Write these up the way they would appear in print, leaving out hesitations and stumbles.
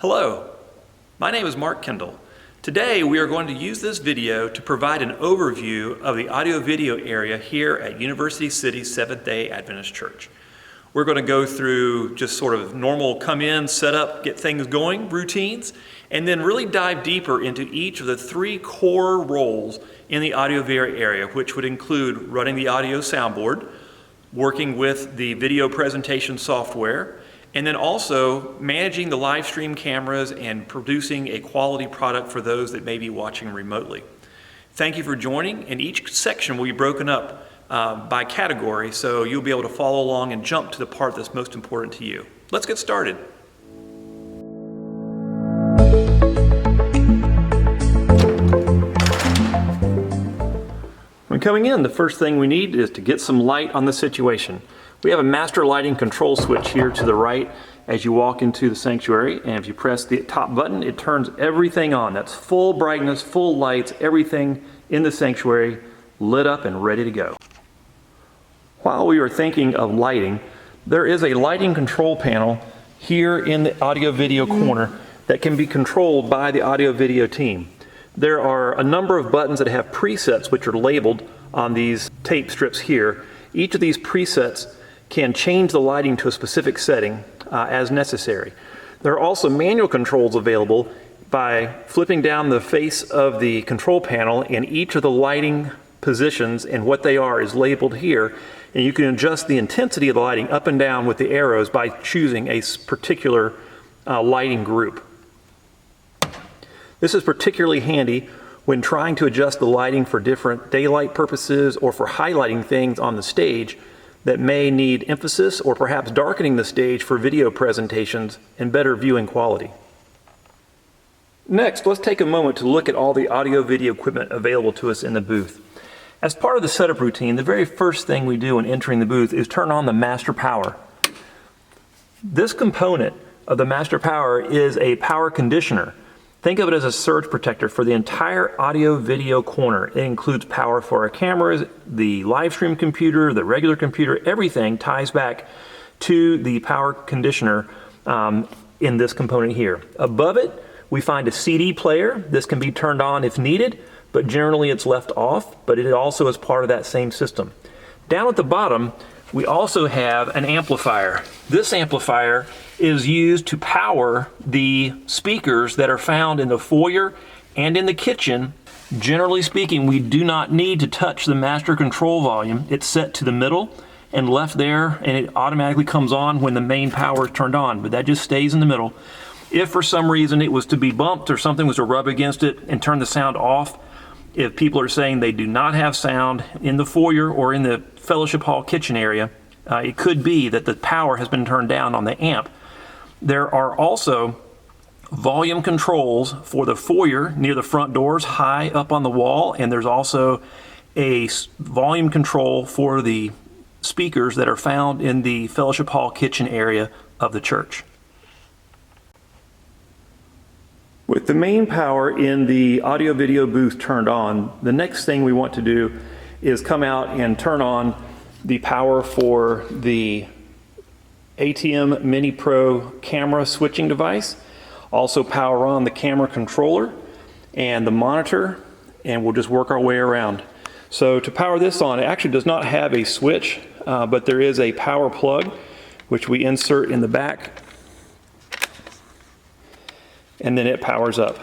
Hello, my name is Mark Kendall. Today we are going to use this video to provide an overview of the audio-video area here at University City Seventh-day Adventist Church. We're going to go through just sort of normal come in, set up, get things going routines, and then really dive deeper into each of the three core roles in the audio-video area, which would include running the audio soundboard, working with the video presentation software, and then also managing the live stream cameras and producing a quality product for those that may be watching remotely. Thank you for joining, and each section will be broken up by category, so you'll be able to follow along and jump to the part that's most important to you. Let's get started. When coming in, the first thing we need is to get some light on the situation. We have a master lighting control switch here to the right as you walk into the sanctuary, and if you press the top button, it turns everything on. That's full brightness, full lights, everything in the sanctuary lit up and ready to go. While we are thinking of lighting, there is a lighting control panel here in the audio-video corner that can be controlled by the audio-video team. There are a number of buttons that have presets which are labeled on these tape strips here. Each of these presets can change the lighting to a specific setting as necessary. There are also manual controls available by flipping down the face of the control panel, and each of the lighting positions and what they are is labeled here, and you can adjust the intensity of the lighting up and down with the arrows by choosing a particular lighting group. This is particularly handy when trying to adjust the lighting for different daylight purposes or for highlighting things on the stage that may need emphasis, or perhaps darkening the stage for video presentations and better viewing quality. Next, let's take a moment to look at all the audio-video equipment available to us in the booth. As part of the setup routine, the very first thing we do when entering the booth is turn on the master power. This component of the master power is a power conditioner. Think of it as a surge protector for the entire audio-video corner. It includes power for our cameras, the live stream computer, the regular computer. Everything ties back to the power conditioner in this component here. Above it, we find a CD player. This can be turned on if needed, but generally it's left off, but it also is part of that same system. Down at the bottom, we also have an amplifier. This amplifier is used to power the speakers that are found in the foyer and in the kitchen. Generally speaking, we do not need to touch the master control volume. It's set to the middle and left there, and it automatically comes on when the main power is turned on, but that just stays in the middle. If for some reason it was to be bumped or something was to rub against it and turn the sound off, if people are saying they do not have sound in the foyer or in the fellowship hall kitchen area, it could be that the power has been turned down on the amp. There are also volume controls for the foyer near the front doors, high up on the wall, and there's also a volume control for the speakers that are found in the fellowship hall kitchen area of the church. With the main power in the audio-video booth turned on, the next thing we want to do is come out and turn on the power for the ATEM Mini Pro camera switching device. Also power on the camera controller and the monitor, and we'll just work our way around. So to power this on, it actually does not have a switch, but there is a power plug which we insert in the back, and then it powers up.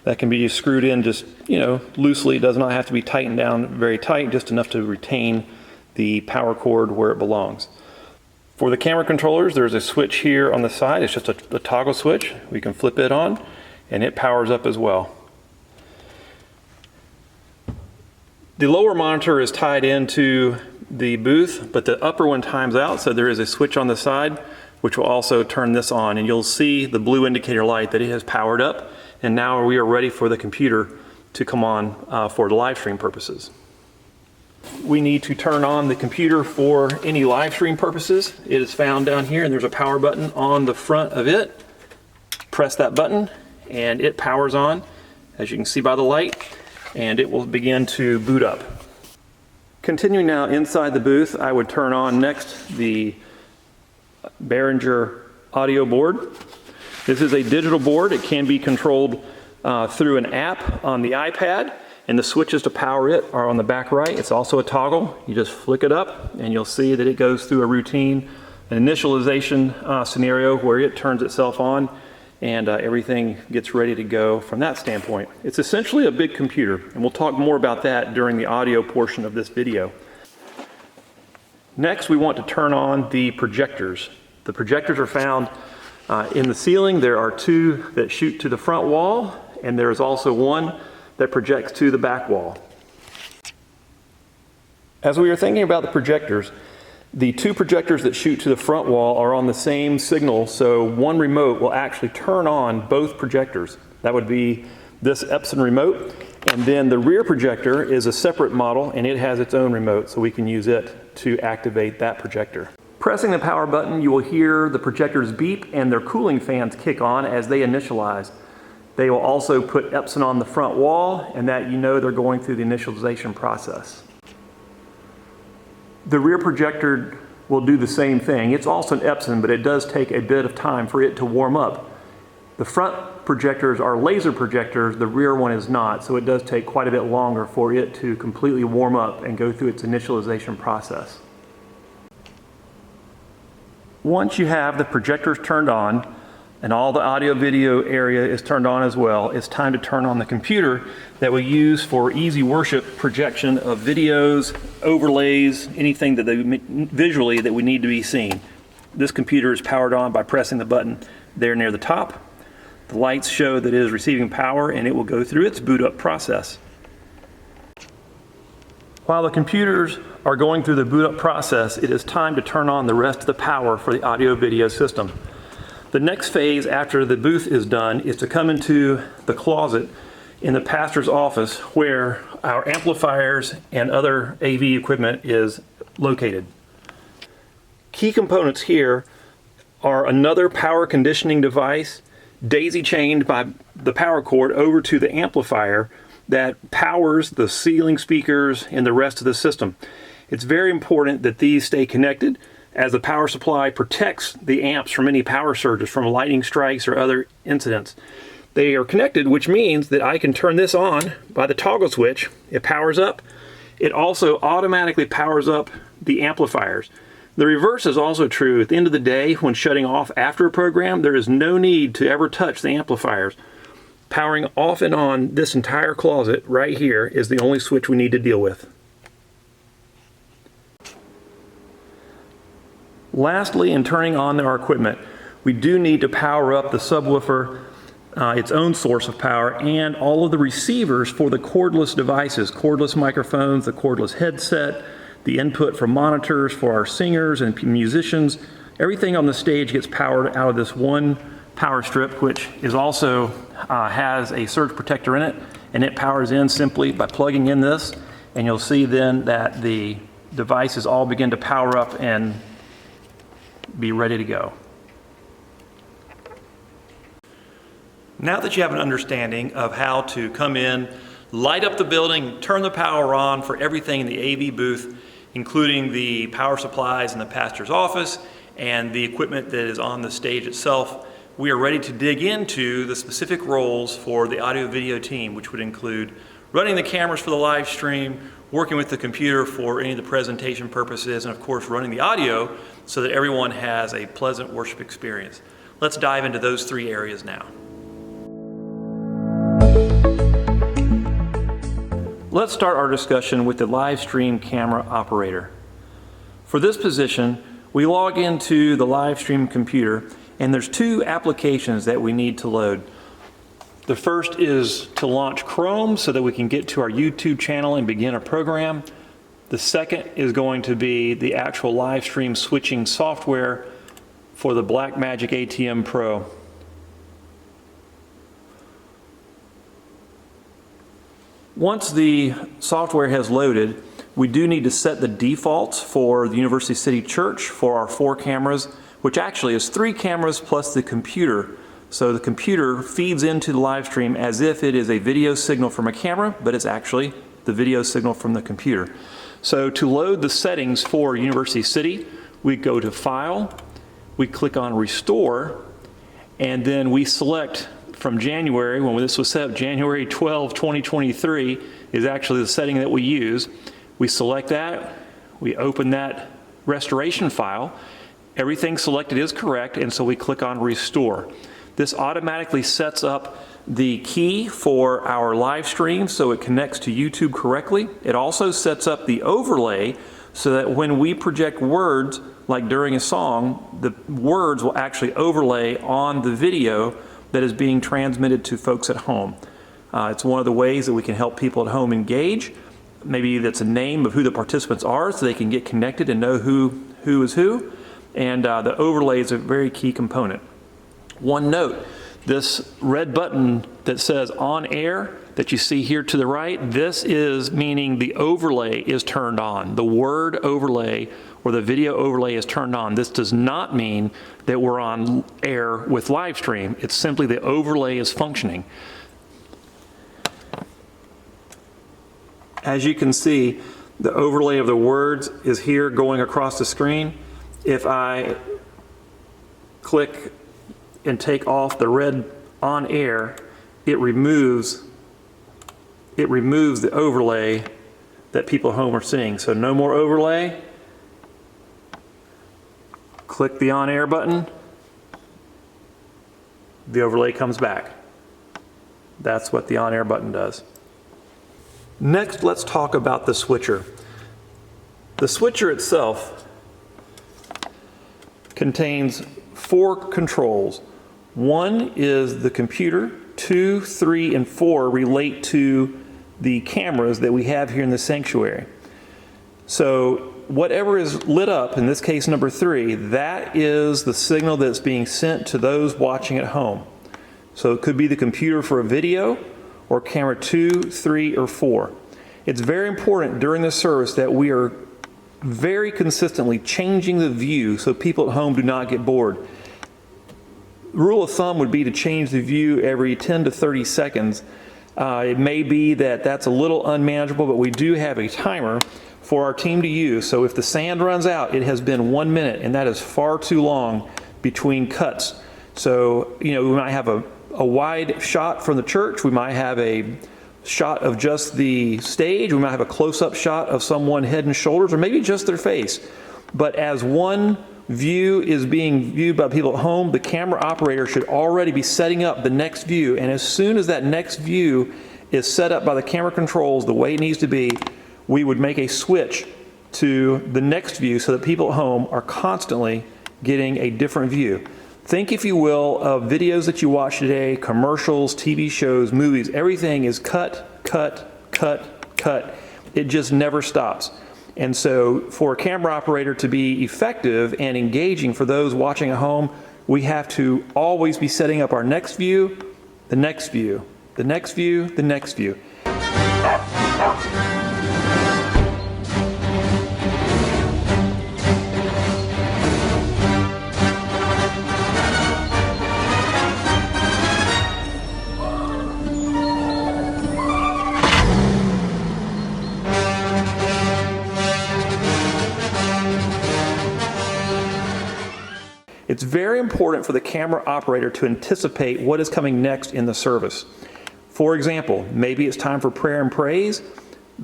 That can be screwed in just, loosely. It does not have to be tightened down very tight, just enough to retain the power cord where it belongs. For the camera controllers, there's a switch here on the side. It's just a toggle switch. We can flip it on and it powers up as well. The lower monitor is tied into the booth, but the upper one times out, so there is a switch on the side which will also turn this on, and you'll see the blue indicator light that it has powered up, and now we are ready for the computer to come on for the live stream purposes. We need to turn on the computer for any live stream purposes. It is found down here, and there's a power button on the front of it. Press that button and it powers on, as you can see by the light, and it will begin to boot up. Continuing now inside the booth, I would turn on next the Behringer audio board. This is a digital board. It can be controlled through an app on the iPad, and the switches to power it are on the back right. It's also a toggle. You just flick it up and you'll see that it goes through a routine, an initialization scenario where it turns itself on and everything gets ready to go from that standpoint. It's essentially a big computer, and we'll talk more about that during the audio portion of this video. Next, we want to turn on the projectors. The projectors are found in the ceiling. There are two that shoot to the front wall, and there is also one that projects to the back wall. As we are thinking about the projectors, the two projectors that shoot to the front wall are on the same signal, so one remote will actually turn on both projectors. That would be this Epson remote, and then the rear projector is a separate model and it has its own remote, so we can use it to activate that projector. Pressing the power button, you will hear the projectors beep and their cooling fans kick on as they initialize. They will also put Epson on the front wall, and that you know they're going through the initialization process. The rear projector will do the same thing. It's also an Epson, but it does take a bit of time for it to warm up. The front projectors are laser projectors, the rear one is not, so it does take quite a bit longer for it to completely warm up and go through its initialization process. Once you have the projectors turned on, and all the audio video area is turned on as well, it's time to turn on the computer that we use for easy worship projection of videos, overlays, anything that visually that we need to be seen. This computer is powered on by pressing the button there near the top. The lights show that it is receiving power, and it will go through its boot up process. While the computers are going through the boot up process, it is time to turn on the rest of the power for the audio video system. The next phase after the booth is done is to come into the closet in the pastor's office where our amplifiers and other AV equipment is located. Key components here are another power conditioning device daisy-chained by the power cord over to the amplifier that powers the ceiling speakers and the rest of the system. It's very important that these stay connected, as the power supply protects the amps from any power surges, from lightning strikes or other incidents. They are connected, which means that I can turn this on by the toggle switch. It powers up. It also automatically powers up the amplifiers. The reverse is also true. At the end of the day, when shutting off after a program, there is no need to ever touch the amplifiers. Powering off and on this entire closet right here is the only switch we need to deal with. Lastly, in turning on our equipment, we do need to power up the subwoofer, its own source of power, and all of the receivers for the cordless devices, cordless microphones, the cordless headset, the input for monitors for our singers and musicians. Everything on the stage gets powered out of this one power strip, which is also has a surge protector in it, and it powers in simply by plugging in this, and you'll see then that the devices all begin to power up and be ready to go. Now that you have an understanding of how to come in, light up the building, turn the power on for everything in the AV booth, including the power supplies in the pastor's office and the equipment that is on the stage itself, we are ready to dig into the specific roles for the audio video team, which would include running the cameras for the live stream, working with the computer for any of the presentation purposes, and of course running the audio so that everyone has a pleasant worship experience. Let's dive into those three areas now. Let's start our discussion with the live stream camera operator. For this position, we log into the live stream computer, and there's two applications that we need to load. The first is to launch Chrome so that we can get to our YouTube channel and begin a program. The second is going to be the actual live stream switching software for the Blackmagic ATM Pro. Once the software has loaded, we do need to set the defaults for the University City Church for our 4 cameras, which actually is 3 cameras plus the computer. So the computer feeds into the live stream as if it is a video signal from a camera, but it's actually the video signal from the computer. So to load the settings for University City, we go to File, we click on Restore, and then we select from January, when this was set up, January 12, 2023 is actually the setting that we use. We select that, we open that restoration file, everything selected is correct, and so we click on Restore. This automatically sets up the key for our live stream so it connects to YouTube correctly. It also sets up the overlay so that when we project words, like during a song, the words will actually overlay on the video that is being transmitted to folks at home. It's one of the ways that we can help people at home engage. Maybe that's a name of who the participants are so they can get connected and know who is who. And the overlay is a very key component. One note, this red button that says on air that you see here to the right, this is meaning the overlay is turned on. The word overlay or the video overlay is turned on. This does not mean that we're on air with live stream. It's simply the overlay is functioning. As you can see, the overlay of the words is here going across the screen. If I click and take off the red on air, it removes the overlay that people at home are seeing. So no more overlay. Click the on air button. The overlay comes back. That's what the on air button does. Next, let's talk about the switcher. The switcher itself contains 4 controls. 1 is the computer, 2, 3, and 4 relate to the cameras that we have here in the sanctuary. So whatever is lit up, in this case number 3, that is the signal that's being sent to those watching at home. So it could be the computer for a video, or camera 2, 3, or 4. It's very important during the service that we are very consistently changing the view so people at home do not get bored. Rule of thumb would be to change the view every 10 to 30 seconds. It may be that that's a little unmanageable, but we do have a timer for our team to use. So if the sand runs out, it has been 1 minute, and that is far too long between cuts. So, we might have a wide shot from the church. We might have a shot of just the stage. We might have a close-up shot of someone head and shoulders, or maybe just their face. But as one view is being viewed by people at home, the camera operator should already be setting up the next view. And as soon as that next view is set up by the camera controls the way it needs to be, we would make a switch to the next view so that people at home are constantly getting a different view. Think, if you will, of videos that you watch today, commercials, TV shows, movies. Everything is cut, cut, cut, cut. It just never stops. And so for a camera operator to be effective and engaging for those watching at home, we have to always be setting up our next view, the next view, the next view, the next view. It's very important for the camera operator to anticipate what is coming next in the service. For example, maybe it's time for prayer and praise.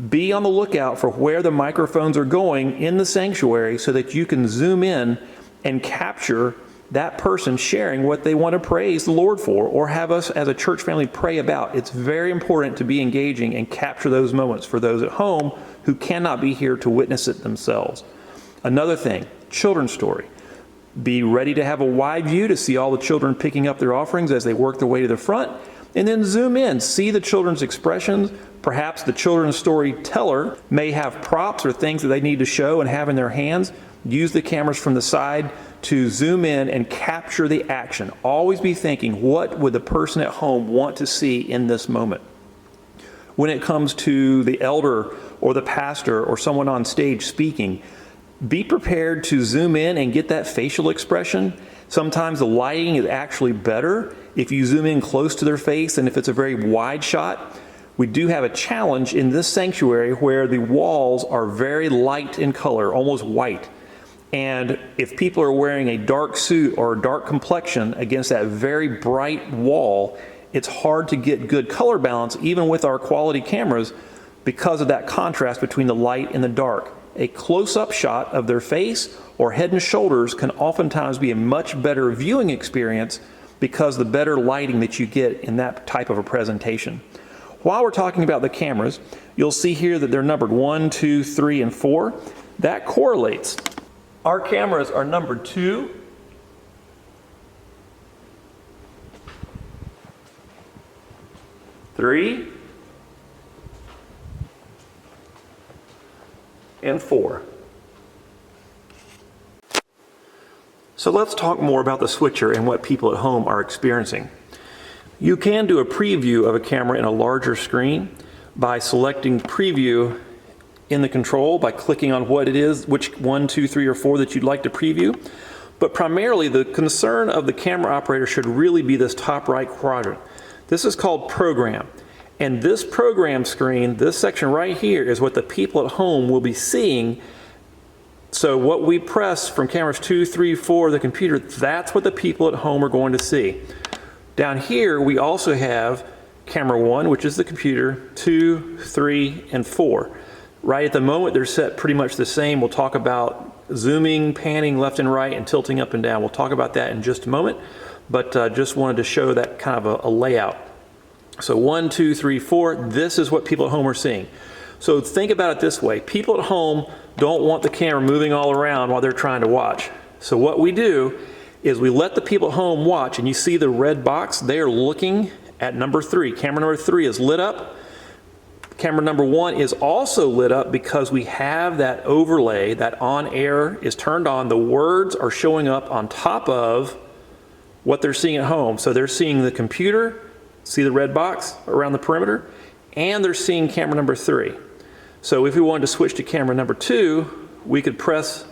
Be on the lookout for where the microphones are going in the sanctuary so that you can zoom in and capture that person sharing what they want to praise the Lord for, or have us as a church family pray about. It's very important to be engaging and capture those moments for those at home who cannot be here to witness it themselves. Another thing, children's story. Be ready to have a wide view to see all the children picking up their offerings as they work their way to the front, and then zoom in, see the children's expressions. Perhaps the children's storyteller may have props or things that they need to show and have in their hands. Use the cameras from the side to zoom in and capture the action. Always be thinking, what would the person at home want to see in this moment? When it comes to the elder or the pastor or someone on stage speaking, be prepared to zoom in and get that facial expression. Sometimes the lighting is actually better if you zoom in close to their face than if it's a very wide shot. We do have a challenge in this sanctuary where the walls are very light in color, almost white. And if people are wearing a dark suit or a dark complexion against that very bright wall, it's hard to get good color balance even with our quality cameras because of that contrast between the light and the dark. A close-up shot of their face or head and shoulders can oftentimes be a much better viewing experience because of the better lighting that you get in that type of a presentation. While we're talking about the cameras, you'll see here that they're numbered 1, 2, 3, and 4. That correlates. Our cameras are numbered 2, 3, and 4. So let's talk more about the switcher and what people at home are experiencing. You can do a preview of a camera in a larger screen by selecting preview in the control by clicking on what it is, which 1, 2, 3, or 4 that you'd like to preview. But primarily the concern of the camera operator should really be this top right quadrant. This is called program. And this program screen, this section right here, is what the people at home will be seeing. So what we press from cameras 2, 3, 4, the computer, that's what the people at home are going to see. Down here we also have camera 1, which is the computer, 2, 3, and 4. Right at the moment they're set pretty much the same. We'll talk about zooming, panning left and right, and tilting up and down. We'll talk about that in just a moment, but just wanted to show that kind of a layout. So 1, 2, 3, 4, this is what people at home are seeing. So think about it this way. People at home don't want the camera moving all around while they're trying to watch. So what we do is we let the people at home watch, and you see the red box, they are looking at number 3. Camera number 3 is lit up. Camera number 1 is also lit up because we have that overlay, that on air is turned on. The words are showing up on top of what they're seeing at home. So they're seeing the computer, see the red box around the perimeter, and they're seeing camera number 3. So if we wanted to switch to camera number 2, we could press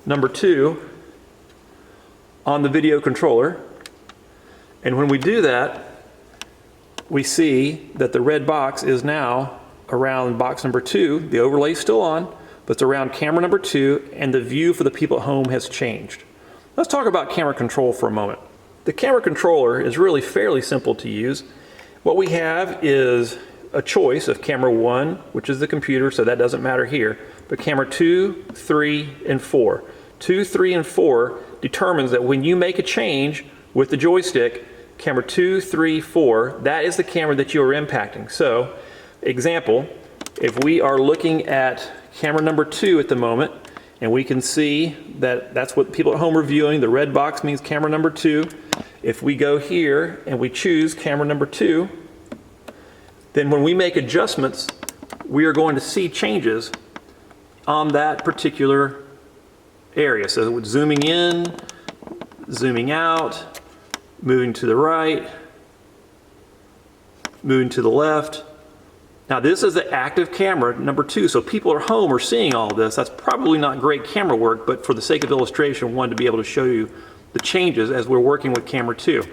number 2 on the video controller. And when we do that, we see that the red box is now around box number 2. The overlay is still on, but it's around camera number 2, and the view for the people at home has changed. Let's talk about camera control for a moment. The camera controller is really fairly simple to use. What we have is a choice of camera 1, which is the computer, so that doesn't matter here, but camera 2, 3, and 4. 2, 3, and 4 determines that when you make a change with the joystick, camera 2, 3, 4, that is the camera that you are impacting. So, example, if we are looking at camera number 2 at the moment, and we can see that that's what people at home are viewing, the red box means camera number 2. If we go here and we choose camera number 2, then when we make adjustments, we are going to see changes on that particular area. So zooming in, zooming out, moving to the right, moving to the left. Now this is the active camera number 2, so people at home are seeing all of this. That's probably not great camera work, but for the sake of illustration, I wanted to be able to show you the changes as we're working with camera 2.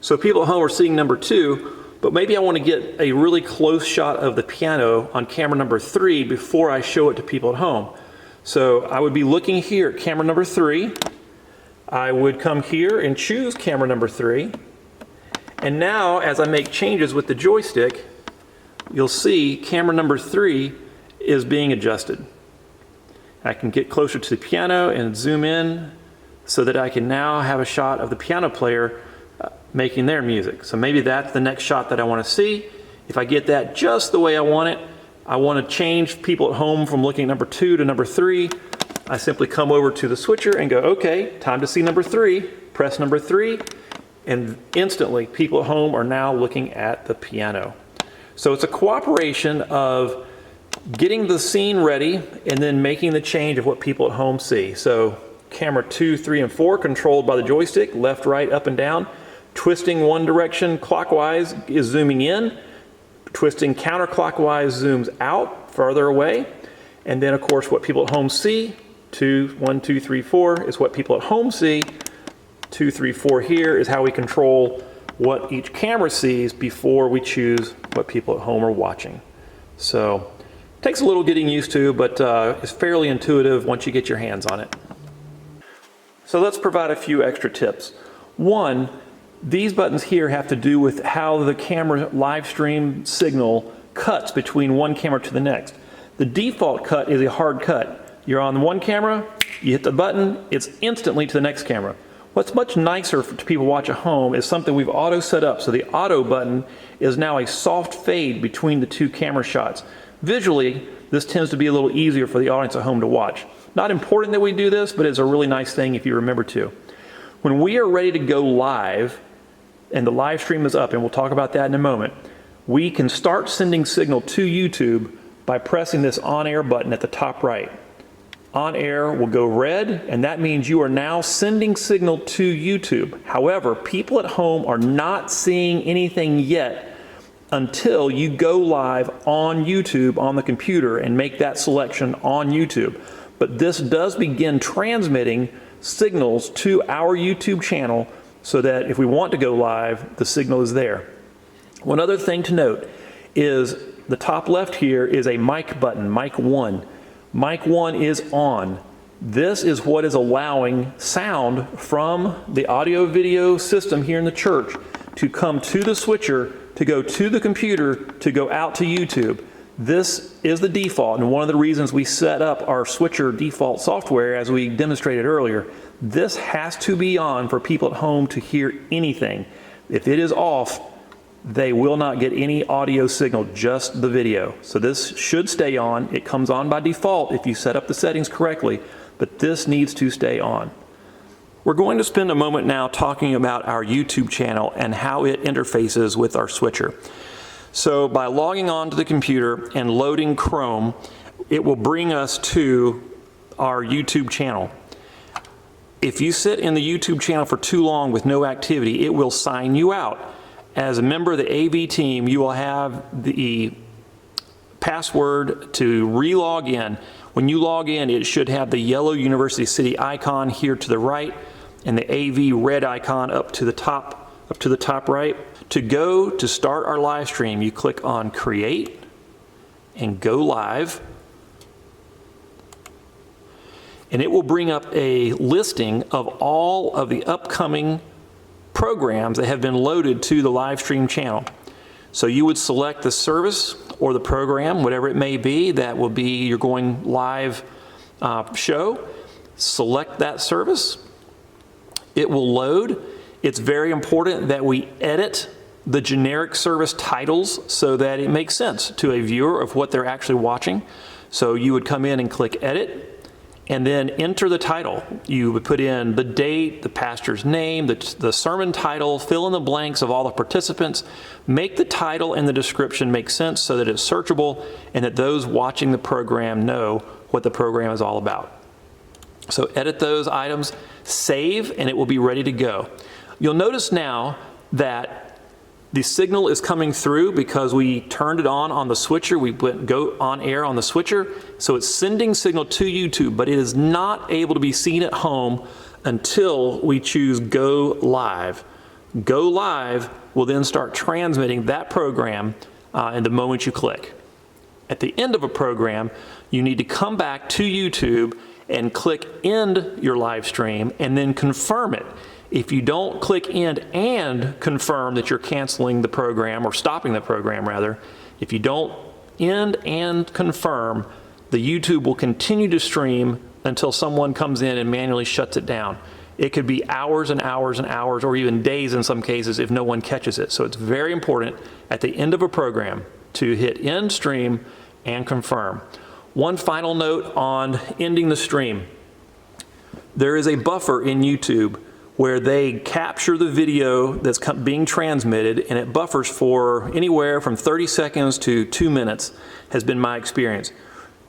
So people at home are seeing number 2, but maybe I want to get a really close shot of the piano on camera number 3 before I show it to people at home. So I would be looking here at camera number 3. I would come here and choose camera number 3. And now, as I make changes with the joystick, you'll see camera number 3 is being adjusted. I can get closer to the piano and zoom in so that I can now have a shot of the piano player making their music. So maybe that's the next shot that I want to see. If I get that just the way I want it, I want to change people at home from looking at number 2 to number 3. I simply come over to the switcher and go, okay, time to see number 3. Press number 3. And instantly, people at home are now looking at the piano. So it's a cooperation of getting the scene ready and then making the change of what people at home see. So camera 2, 3, and 4 controlled by the joystick, left, right, up, and down. Twisting one direction clockwise is zooming in. Twisting counterclockwise zooms out, farther away. And then, of course, what people at home see, 1, 2, 3, 4, is what people at home see. 2, 3, 4 here is how we control what each camera sees before we choose what people at home are watching. So Takes a little getting used to, but it's fairly intuitive once you get your hands on it. So let's provide a few extra tips. One, these buttons here have to do with how the camera live stream signal cuts between one camera to the next. The default cut is a hard cut. You're on one camera, you hit the button, it's instantly to the next camera. What's much nicer to people watch at home is something we've auto set up. So the auto button is now a soft fade between the two camera shots. Visually, this tends to be a little easier for the audience at home to watch. Not important that we do this, but it's a really nice thing if you remember to. When we are ready to go live, and the live stream is up, and we'll talk about that in a moment, we can start sending signal to YouTube by pressing this on air button at the top right. On air will go red, and that means you are now sending signal to YouTube. However, people at home are not seeing anything yet until you go live on YouTube on the computer and make that selection on YouTube. But this does begin transmitting signals to our YouTube channel so that if we want to go live, the signal is there. One other thing to note is the top left here is a mic button, mic 1. Mic 1 is on. This is what is allowing sound from the audio video system here in the church to come to the switcher, to go to the computer, to go out to YouTube. This is the default, and one of the reasons we set up our switcher default software, as we demonstrated earlier, this has to be on for people at home to hear anything. If it is off, they will not get any audio signal, just the video. So this should stay on. It comes on by default if you set up the settings correctly, but this needs to stay on. We're going to spend a moment now talking about our YouTube channel and how it interfaces with our switcher. So by logging on to the computer and loading Chrome, it will bring us to our YouTube channel. If you sit in the YouTube channel for too long with no activity, it will sign you out. As a member of the AV team, you will have the password to re-log in. When you log in, it should have the yellow University City icon here to the right and the AV red icon up to the top right. To go to start our live stream, you click on Create and Go Live. And it will bring up a listing of all of the upcoming programs that have been loaded to the live stream channel. So you would select the service or the program, whatever it may be, that will be your going live show. Select that service. It will load. It's very important that we edit the generic service titles so that it makes sense to a viewer of what they're actually watching. So you would come in and click Edit, and then enter the title. You would put in the date, the pastor's name, the sermon title, fill in the blanks of all the participants, make the title and the description make sense so that it's searchable and that those watching the program know what the program is all about. So edit those items, save, and it will be ready to go. You'll notice now that the signal is coming through because we turned it on the switcher. We went go on air on the switcher. So it's sending signal to YouTube, but it is not able to be seen at home until we choose Go Live. Go Live will then start transmitting that program in the moment you click. At the end of a program, you need to come back to YouTube and click End your live stream and then confirm it. If you don't click End and confirm that you're canceling the program, or stopping the program rather, if you don't end and confirm, the YouTube will continue to stream until someone comes in and manually shuts it down. It could be hours and hours and hours, or even days in some cases if no one catches it. So it's very important at the end of a program to hit End Stream and confirm. One final note on ending the stream. There is a buffer in YouTube where they capture the video that's being transmitted, and it buffers for anywhere from 30 seconds to 2 minutes, has been my experience.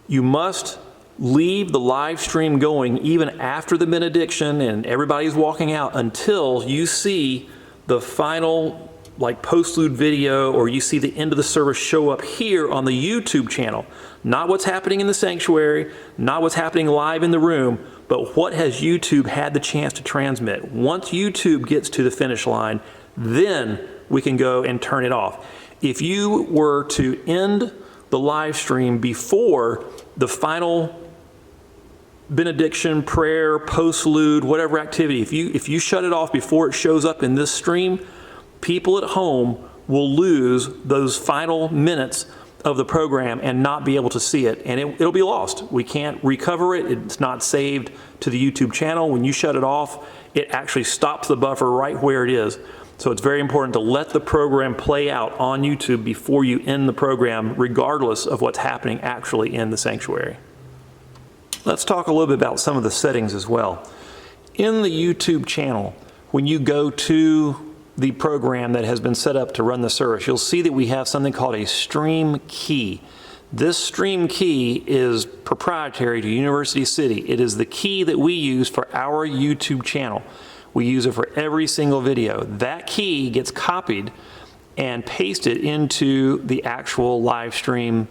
You must leave the live stream going even after the benediction and everybody's walking out until you see the final postlude video, or you see the end of the service show up here on the YouTube channel. Not what's happening in the sanctuary, not what's happening live in the room, but what has YouTube had the chance to transmit. Once YouTube gets to the finish line, then we can go and turn it off. If you were to end the live stream before the final benediction, prayer, postlude, whatever activity. If you shut it off before it shows up in this stream, people at home will lose those final minutes of the program and not be able to see it, and it'll be lost. We can't recover it. It's not saved to the YouTube channel. When you shut it off, it actually stops the buffer right where it is. So it's very important to let the program play out on YouTube before you end the program, regardless of what's happening actually in the sanctuary. Let's talk a little bit about some of the settings as well. In the YouTube channel, when you go to the program that has been set up to run the service, you'll see that we have something called a stream key. This stream key is proprietary to University City. It is the key that we use for our YouTube channel. We use it for every single video. That key gets copied and pasted into the actual live stream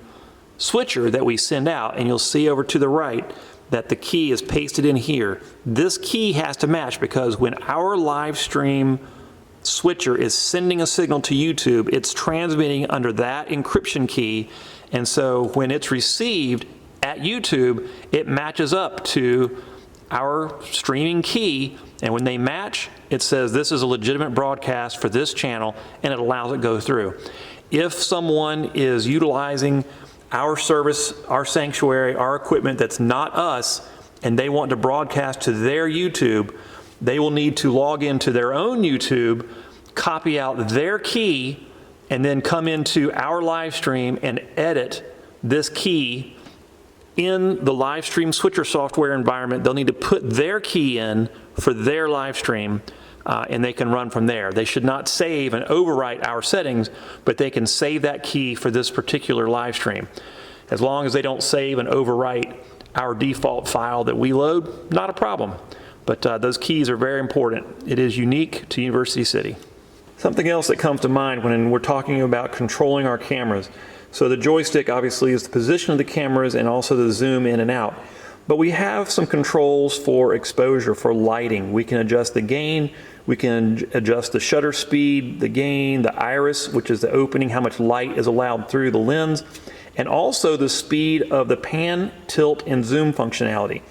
switcher that we send out, and you'll see over to the right that the key is pasted in here. This key has to match, because when our live stream switcher is sending a signal to YouTube, it's transmitting under that encryption key, and so when it's received at YouTube, it matches up to our streaming key, and when they match, it says this is a legitimate broadcast for this channel, and it allows it to go through. If someone is utilizing our service, our sanctuary, our equipment that's not us, and they want to broadcast to their YouTube, they will need to log into their own YouTube, copy out their key, and then come into our live stream and edit this key in the live stream switcher software environment. They'll need to put their key in for their live stream, and they can run from there. They should not save and overwrite our settings, but they can save that key for this particular live stream. As long as they don't save and overwrite our default file that we load, not a problem. But those keys are very important. It is unique to University City. Something else that comes to mind when we're talking about controlling our cameras. So the joystick obviously is the position of the cameras and also the zoom in and out. But we have some controls for exposure, for lighting. We can adjust the gain, we can adjust the shutter speed, the gain, the iris, which is the opening, how much light is allowed through the lens, and also the speed of the pan, tilt, and zoom functionality.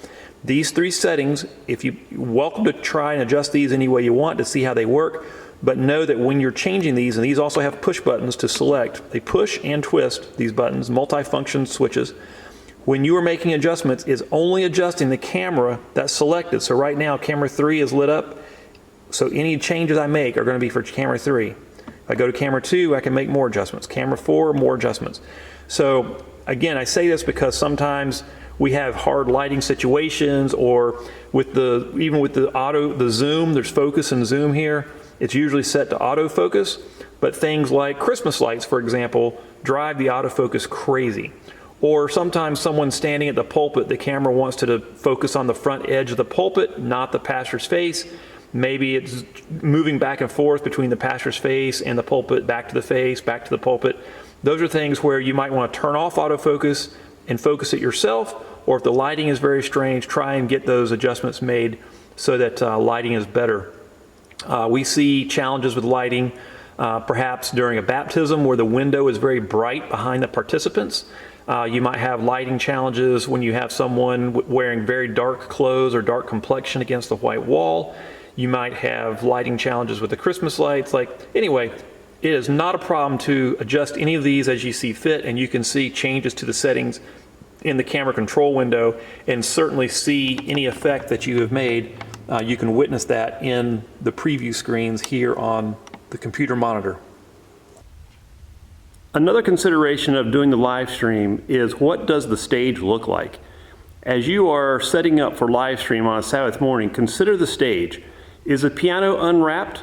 These three settings, you're welcome to try and adjust these any way you want to see how they work, but know that when you're changing these, and these also have push buttons to select, they push and twist these buttons, multi-function switches. When you are making adjustments, it's only adjusting the camera that's selected. So right now, camera 3 is lit up, so any changes I make are going to be for camera 3. If I go to camera 2, I can make more adjustments. Camera 4, more adjustments. So again, I say this because sometimes we have hard lighting situations, or even with the zoom, there's focus and zoom here. It's usually set to autofocus, but things like Christmas lights, for example, drive the autofocus crazy. Or sometimes someone's standing at the pulpit, the camera wants to focus on the front edge of the pulpit, not the pastor's face. Maybe it's moving back and forth between the pastor's face and the pulpit, back to the face, back to the pulpit. Those are things where you might want to turn off autofocus and focus it yourself, or if the lighting is very strange, try and get those adjustments made so that lighting is better. We see challenges with lighting, perhaps during a baptism where the window is very bright behind the participants. You might have lighting challenges when you have someone wearing very dark clothes or dark complexion against the white wall. You might have lighting challenges with the Christmas lights. Anyway, it is not a problem to adjust any of these as you see fit, and you can see changes to the settings in the camera control window and certainly see any effect that you have made. You can witness that in the preview screens here on the computer monitor. Another consideration of doing the live stream is, what does the stage look like? As you are setting up for live stream on a Sabbath morning, consider the stage. Is the piano unwrapped?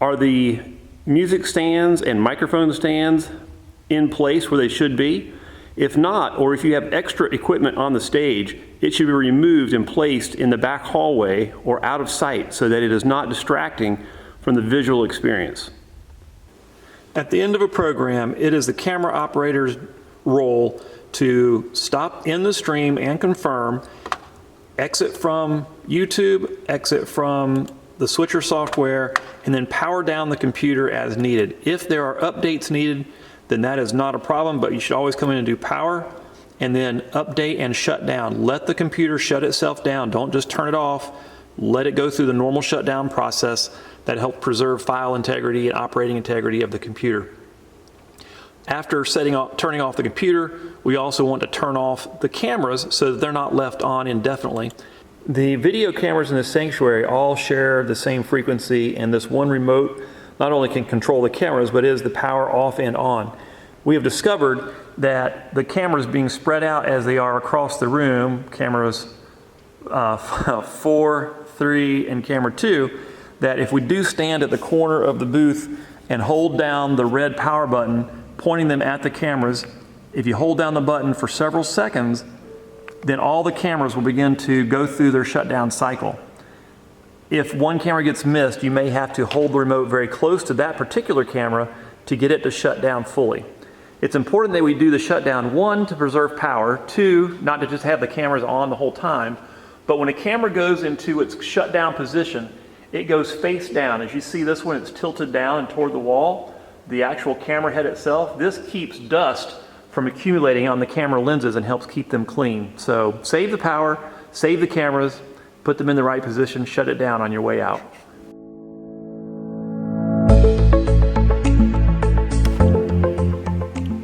Are the music stands and microphone stands in place where they should be? If not, or if you have extra equipment on the stage, it should be removed and placed in the back hallway or out of sight so that it is not distracting from the visual experience. At the end of a program, it is the camera operator's role to stop in the stream and confirm, exit from YouTube, exit from the switcher software, and then power down the computer as needed. If there are updates needed, then that is not a problem, but you should always come in and do power, and then update and shut down. Let the computer shut itself down. Don't just turn it off. Let it go through the normal shutdown process that helps preserve file integrity and operating integrity of the computer. After turning off the computer, we also want to turn off the cameras so that they're not left on indefinitely. The video cameras in the sanctuary all share the same frequency, and this one remote not only can control the cameras, but is the power off and on. We have discovered that the cameras being spread out as they are across the room, cameras 4, 3, and camera 2, that if we do stand at the corner of the booth and hold down the red power button, pointing them at the cameras, if you hold down the button for several seconds, then all the cameras will begin to go through their shutdown cycle. If one camera gets missed, you may have to hold the remote very close to that particular camera to get it to shut down fully. It's important that we do the shutdown, 1, to preserve power, 2, not to just have the cameras on the whole time, but when a camera goes into its shutdown position, it goes face down. As you see this one, it's tilted down and toward the wall. The actual camera head itself, this keeps dust from accumulating on the camera lenses and helps keep them clean. So save the power, save the cameras, put them in the right position, shut it down on your way out.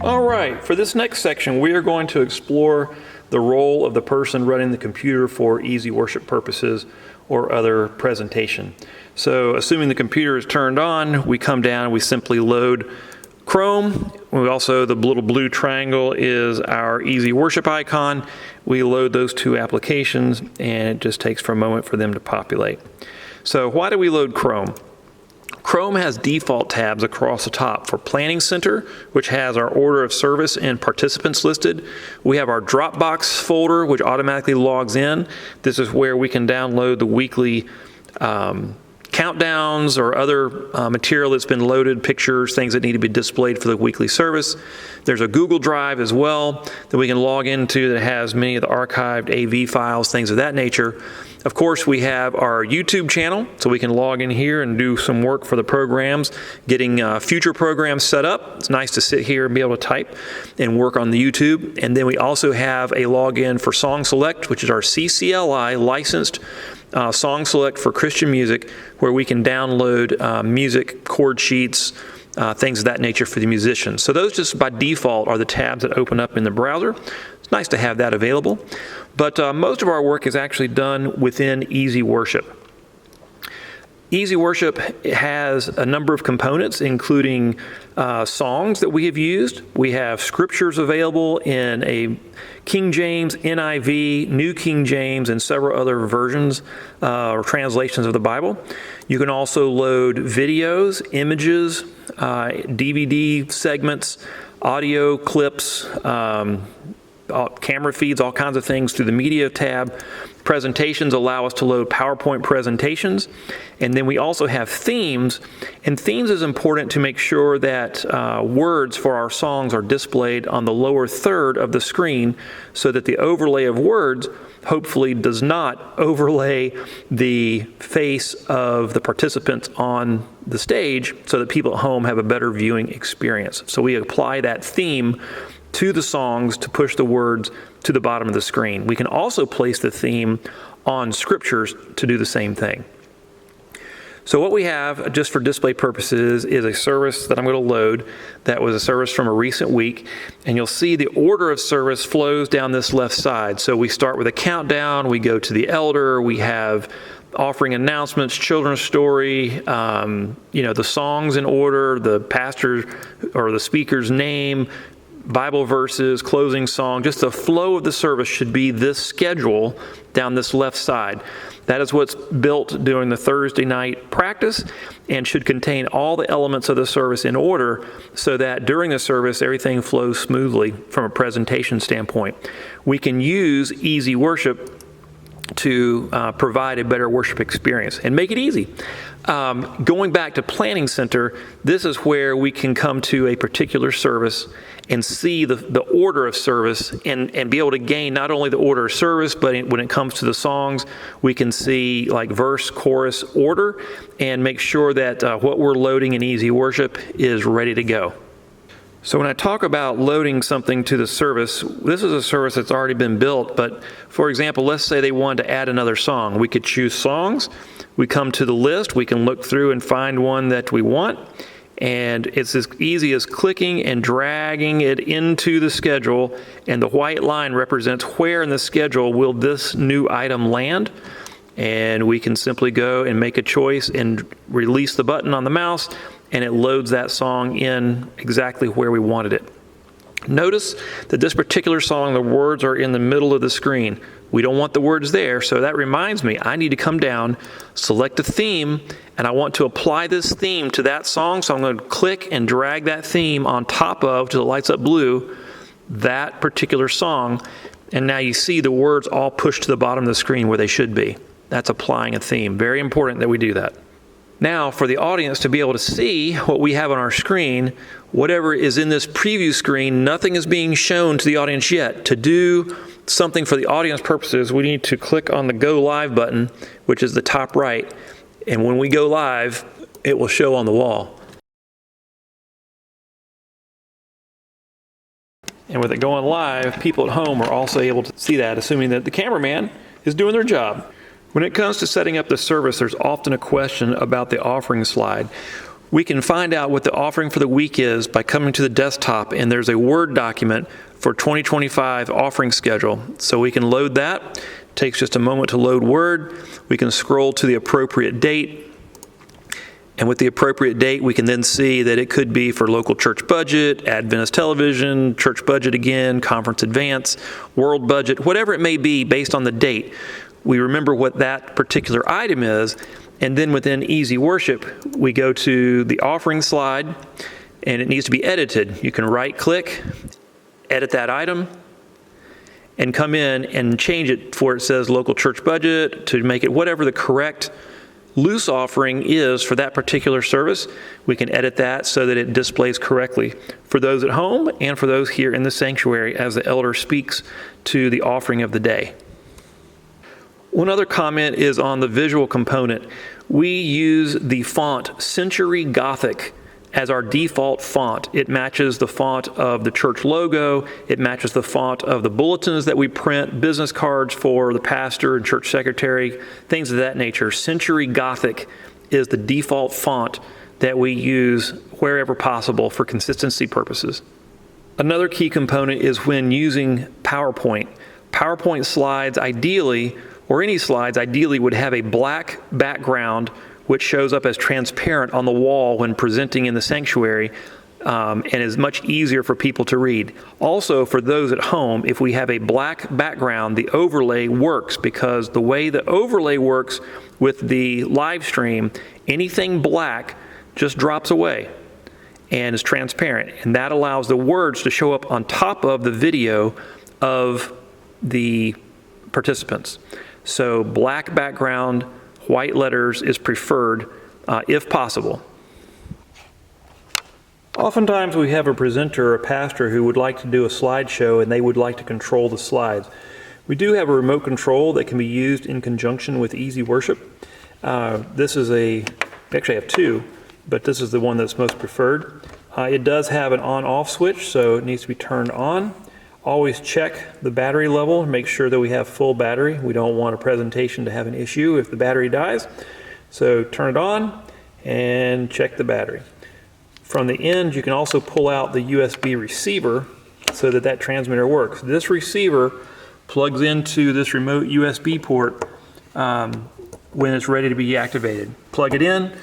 All right, for this next section, we are going to explore the role of the person running the computer for easy worship purposes or other presentation. So assuming the computer is turned on, we come down and we simply load Chrome. We also, the little blue triangle is our easy worship icon. We load those two applications and it just takes for a moment for them to populate. So why do we load Chrome? Chrome has default tabs across the top for Planning Center, which has our order of service and participants listed. We have our Dropbox folder, which automatically logs in. This is where we can download the weekly countdowns or other material that's been loaded, pictures, things that need to be displayed for the weekly service. There's a Google Drive as well that we can log into that has many of the archived AV files, things of that nature. Of course, we have our YouTube channel, so we can log in here and do some work for the programs, getting future programs set up. It's nice to sit here and be able to type and work on the YouTube. And then we also have a login for Song Select, which is our CCLI licensed Song Select for Christian music, where we can download music, chord sheets, things of that nature for the musicians. So those just by default are the tabs that open up in the browser. It's nice to have that available. But most of our work is actually done within Easy Worship. Easy Worship has a number of components, including songs that we have used. We have scriptures available in a King James, NIV, New King James, and several other versions or translations of the Bible. You can also load videos, images, DVD segments, audio clips, camera feeds, all kinds of things through the media tab. Presentations allow us to load PowerPoint presentations. And then we also have themes. And themes is important to make sure that words for our songs are displayed on the lower third of the screen so that the overlay of words hopefully does not overlay the face of the participants on the stage so that people at home have a better viewing experience. So we apply that theme to the songs to push the words to the bottom of the screen. We can also place the theme on scriptures to do the same thing. So what we have, just for display purposes, is a service that I'm going to load that was a service from a recent week. And you'll see the order of service flows down this left side. So we start with a countdown, we go to the elder, we have offering announcements, children's story, the songs in order, the pastor or the speaker's name, Bible verses, closing song. Just the flow of the service should be this schedule down this left side. That is what's built during the Thursday night practice and should contain all the elements of the service in order so that during the service everything flows smoothly from a presentation standpoint. We can use Easy Worship to provide a better worship experience and make it easy. Going back to Planning Center, this is where we can come to a particular service and see the order of service and be able to gain not only the order of service, but when it comes to the songs, we can see like verse, chorus, order, and make sure that what we're loading in Easy Worship is ready to go. So when I talk about loading something to the service, this is a service that's already been built, but for example, let's say they wanted to add another song. We could choose songs, we come to the list, we can look through and find one that we want, and it's as easy as clicking and dragging it into the schedule, and the white line represents where in the schedule will this new item land. And we can simply go and make a choice and release the button on the mouse, and it loads that song in exactly where we wanted it. Notice that this particular song, the words are in the middle of the screen. We don't want the words there, so that reminds me, I need to come down, select a theme, and I want to apply this theme to that song, so I'm going to click and drag that theme on top of, till it lights up blue, that particular song, and now you see the words all pushed to the bottom of the screen where they should be. That's applying a theme. Very important that we do that. Now, for the audience to be able to see what we have on our screen, whatever is in this preview screen, nothing is being shown to the audience yet. To do something for the audience purposes, we need to click on the Go Live button, which is the top right, and when we go live, it will show on the wall. And with it going live, people at home are also able to see that, assuming that the cameraman is doing their job. When it comes to setting up the service, there's often a question about the offering slide. We can find out what the offering for the week is by coming to the desktop, and there's a Word document for 2025 offering schedule. So we can load that. It takes just a moment to load Word. We can scroll to the appropriate date. And with the appropriate date, we can then see that it could be for local church budget, Adventist television, church budget again, conference advance, world budget, whatever it may be based on the date. We remember what that particular item is, and then within Easy Worship, we go to the offering slide, and it needs to be edited. You can right-click, edit that item, and come in and change it for it says local church budget to make it whatever the correct loose offering is for that particular service. We can edit that so that it displays correctly for those at home and for those here in the sanctuary as the elder speaks to the offering of the day. One other comment is on the visual component. We use the font Century Gothic as our default font. It matches the font of the church logo. It matches the font of the bulletins that we print, business cards for the pastor and church secretary, things of that nature. Century Gothic is the default font that we use wherever possible for consistency purposes. Another key component is when using PowerPoint. PowerPoint slides ideally, or any slides ideally, would have a black background which shows up as transparent on the wall when presenting in the sanctuary, and is much easier for people to read. Also, for those at home, if we have a black background, the overlay works, because the way the overlay works with the live stream, anything black just drops away and is transparent, and that allows the words to show up on top of the video of the participants. So black background, white letters is preferred if possible. Oftentimes we have a presenter or a pastor who would like to do a slideshow and they would like to control the slides. We do have a remote control that can be used in conjunction with Easy Worship. This is we actually have two, but this is the one that's most preferred. It does have an on-off switch, so it needs to be turned on. Always check the battery level and make sure that we have full battery. We don't want a presentation to have an issue if the battery dies. So turn it on and check the battery. From the end, you can also pull out the USB receiver so that that transmitter works. This receiver plugs into this remote USB port when it's ready to be activated. Plug it in,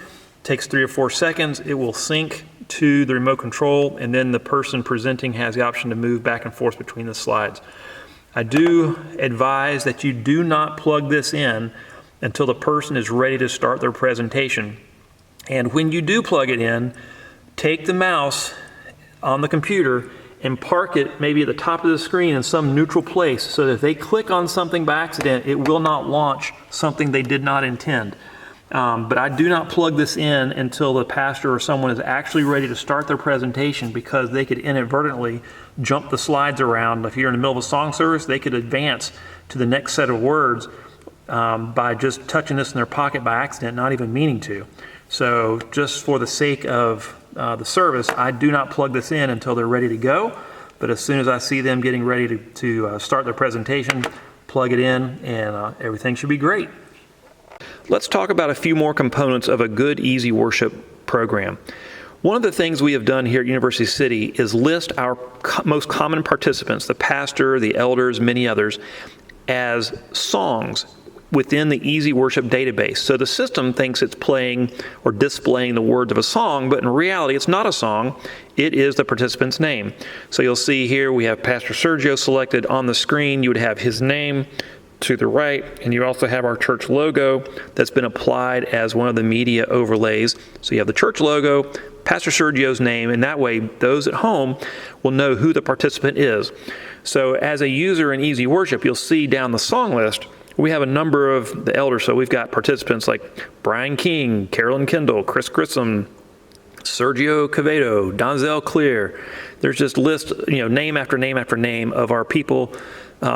takes 3 or 4 seconds, it will sync to the remote control, and then the person presenting has the option to move back and forth between the slides. I do advise that you do not plug this in until the person is ready to start their presentation. And when you do plug it in, take the mouse on the computer and park it maybe at the top of the screen in some neutral place so that if they click on something by accident, it will not launch something they did not intend. But I do not plug this in until the pastor or someone is actually ready to start their presentation, because they could inadvertently jump the slides around. If you're in the middle of a song service, they could advance to the next set of words by just touching this in their pocket by accident, not even meaning to. So just for the sake of the service, I do not plug this in until they're ready to go. But as soon as I see them getting ready to start their presentation, plug it in, and everything should be great. Let's talk about a few more components of a good, easy worship program. One of the things we have done here at University City is list our most common participants, the pastor, the elders, many others, as songs within the Easy Worship database. So the system thinks it's playing or displaying the words of a song, but in reality it's not a song, it is the participant's name. So you'll see here we have Pastor Sergio selected on the screen. You would have his name to the right, and you also have our church logo that's been applied as one of the media overlays. So you have the church logo, Pastor Sergio's name, and that way those at home will know who the participant is. So as a user in Easy Worship, you'll see down the song list, we have a number of the elders. So we've got participants like Brian King, Carolyn Kendall, Chris Grissom, Sergio Quevedo, Donzel Clear. There's just lists, name after name after name of our people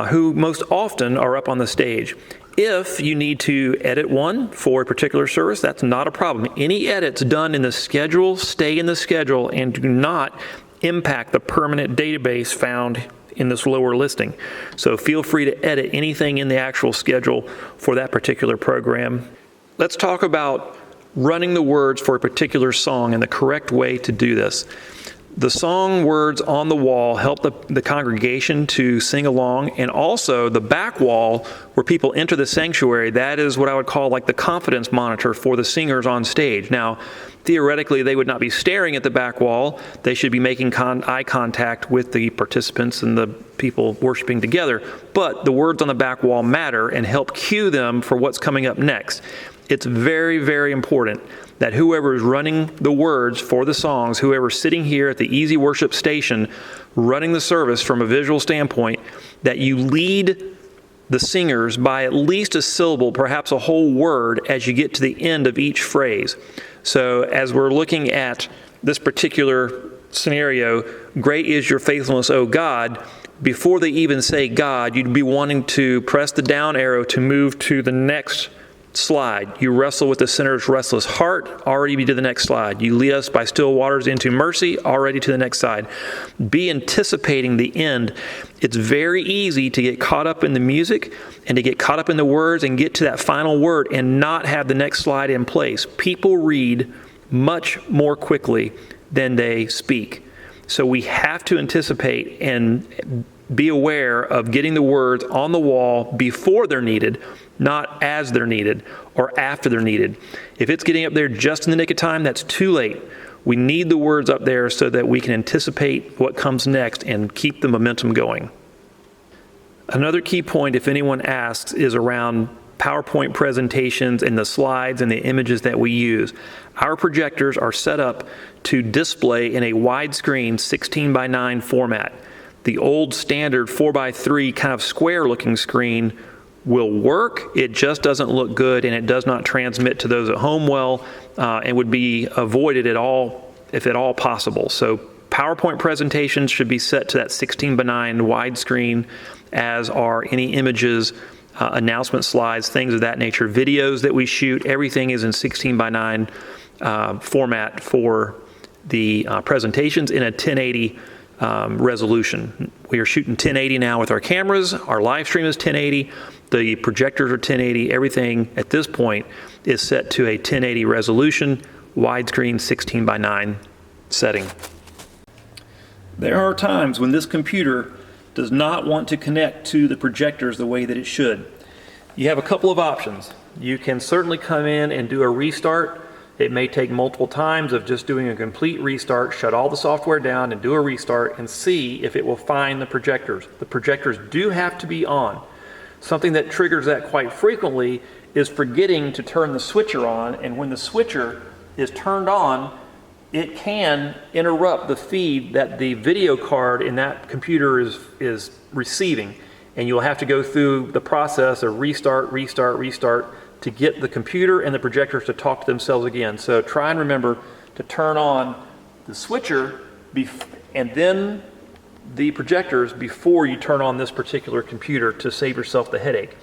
who most often are up on the stage. If you need to edit one for a particular service, that's not a problem. Any edits done in the schedule stay in the schedule and do not impact the permanent database found in this lower listing. So feel free to edit anything in the actual schedule for that particular program. Let's talk about running the words for a particular song and the correct way to do this. The song words on the wall help the congregation to sing along, and also the back wall where people enter the sanctuary, that is what I would call like the confidence monitor for the singers on stage. Now, theoretically, they would not be staring at the back wall. They should be making eye contact with the participants and the people worshiping together, but the words on the back wall matter and help cue them for what's coming up next. It's very, very important that whoever is running the words for the songs, whoever's sitting here at the Easy Worship station running the service from a visual standpoint, that you lead the singers by at least a syllable, perhaps a whole word, as you get to the end of each phrase. So as we're looking at this particular scenario, great is your faithfulness, O God, before they even say God, you'd be wanting to press the down arrow to move to the next slide. You wrestle with the sinner's restless heart, already be to the next slide. You lead us by still waters into mercy, already to the next side. Be anticipating the end. It's very easy to get caught up in the music and to get caught up in the words and get to that final word and not have the next slide in place. People read much more quickly than they speak. So we have to anticipate and be aware of getting the words on the wall before they're needed, not as they're needed or after they're needed. If it's getting up there just in the nick of time, that's too late. We need the words up there so that we can anticipate what comes next and keep the momentum going. Another key point, if anyone asks, is around PowerPoint presentations and the slides and the images that we use. Our projectors are set up to display in a widescreen 16:9 format. The old standard 4:3 kind of square looking screen will work. It just doesn't look good, and it does not transmit to those at home well, and would be avoided at all, if at all possible. So PowerPoint presentations should be set to that 16:9 widescreen, as are any images, announcement slides, things of that nature. Videos that we shoot, everything is in 16:9 format for the presentations in a 1080 resolution. We are shooting 1080 now with our cameras. Our live stream is 1080. The projectors are 1080. Everything at this point is set to a 1080 resolution, widescreen 16:9 setting. There are times when this computer does not want to connect to the projectors the way that it should. You have a couple of options. You can certainly come in and do a restart. It may take multiple times of just doing a complete restart, shut all the software down and do a restart and see if it will find the projectors. The projectors do have to be on. Something that triggers that quite frequently is forgetting to turn the switcher on, and when the switcher is turned on, it can interrupt the feed that the video card in that computer is receiving, and you'll have to go through the process of restart to get the computer and the projectors to talk to themselves again. So try and remember to turn on the switcher and then the projectors before you turn on this particular computer to save yourself the headache.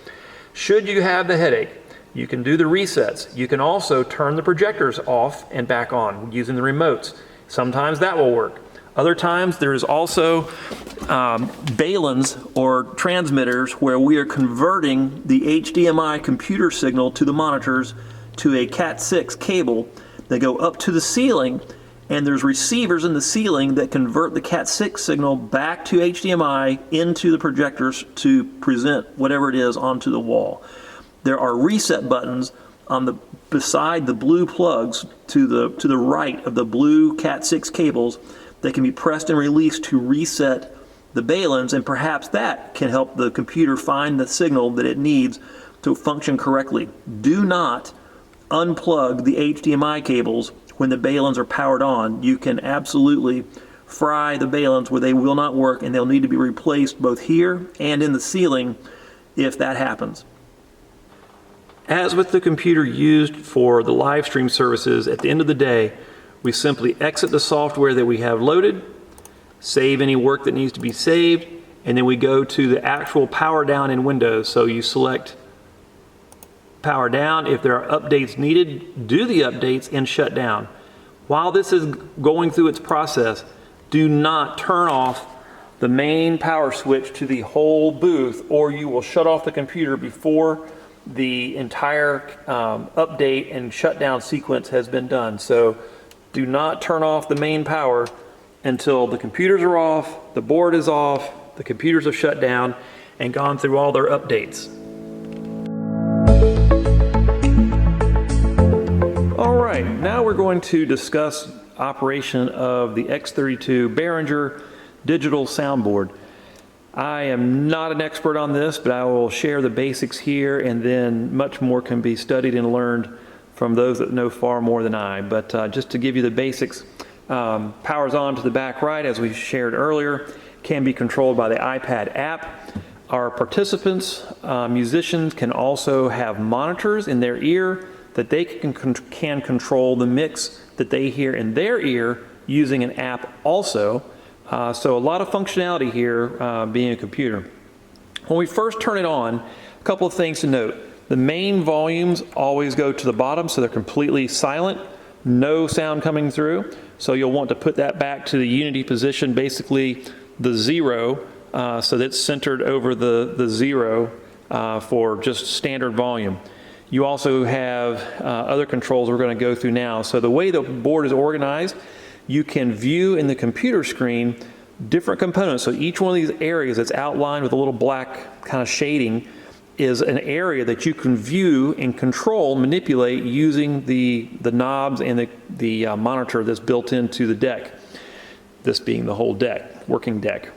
Should you have the headache, you can do the resets. You can also turn the projectors off and back on using the remotes. Sometimes that will work. Other times there's also balins or transmitters where we are converting the HDMI computer signal to the monitors to a Cat6 cable. They go up to the ceiling, and there's receivers in the ceiling that convert the Cat6 signal back to HDMI into the projectors to present whatever it is onto the wall. There are reset buttons on beside the blue plugs to the right of the blue Cat6 cables that can be pressed and released to reset the balins, and perhaps that can help the computer find the signal that it needs to function correctly. Do not unplug the HDMI cables when the balins are powered on. You can absolutely fry the balins where they will not work, and they'll need to be replaced both here and in the ceiling if that happens. As with the computer used for the live stream services, at the end of the day, we simply exit the software that we have loaded, save any work that needs to be saved, and then we go to the actual power down in Windows. So you select power down. If there are updates needed, do the updates and shut down. While this is going through its process, do not turn off the main power switch to the whole booth, or you will shut off the computer before the entire update and shutdown sequence has been done. So do not turn off the main power until the computers are off, the board is off, the computers have shut down and gone through all their updates. All right, now we're going to discuss operation of the X32 Behringer digital soundboard. I am not an expert on this, but I will share the basics here, and then much more can be studied and learned from those that know far more than I. But just to give you the basics, powers on to the back right, as we shared earlier, can be controlled by the iPad app. Our participants, musicians, can also have monitors in their ear that they can control the mix that they hear in their ear using an app also. So a lot of functionality here being a computer. When we first turn it on, a couple of things to note. The main volumes always go to the bottom, so they're completely silent, no sound coming through. So you'll want to put that back to the unity position, basically the 0, so that's centered over the 0 for just standard volume. You also have other controls we're going to go through now. So the way the board is organized, you can view in the computer screen different components. So each one of these areas that's outlined with a little black kind of shading is an area that you can view and control, manipulate using the knobs and the monitor that's built into the deck. This being the whole deck, working deck.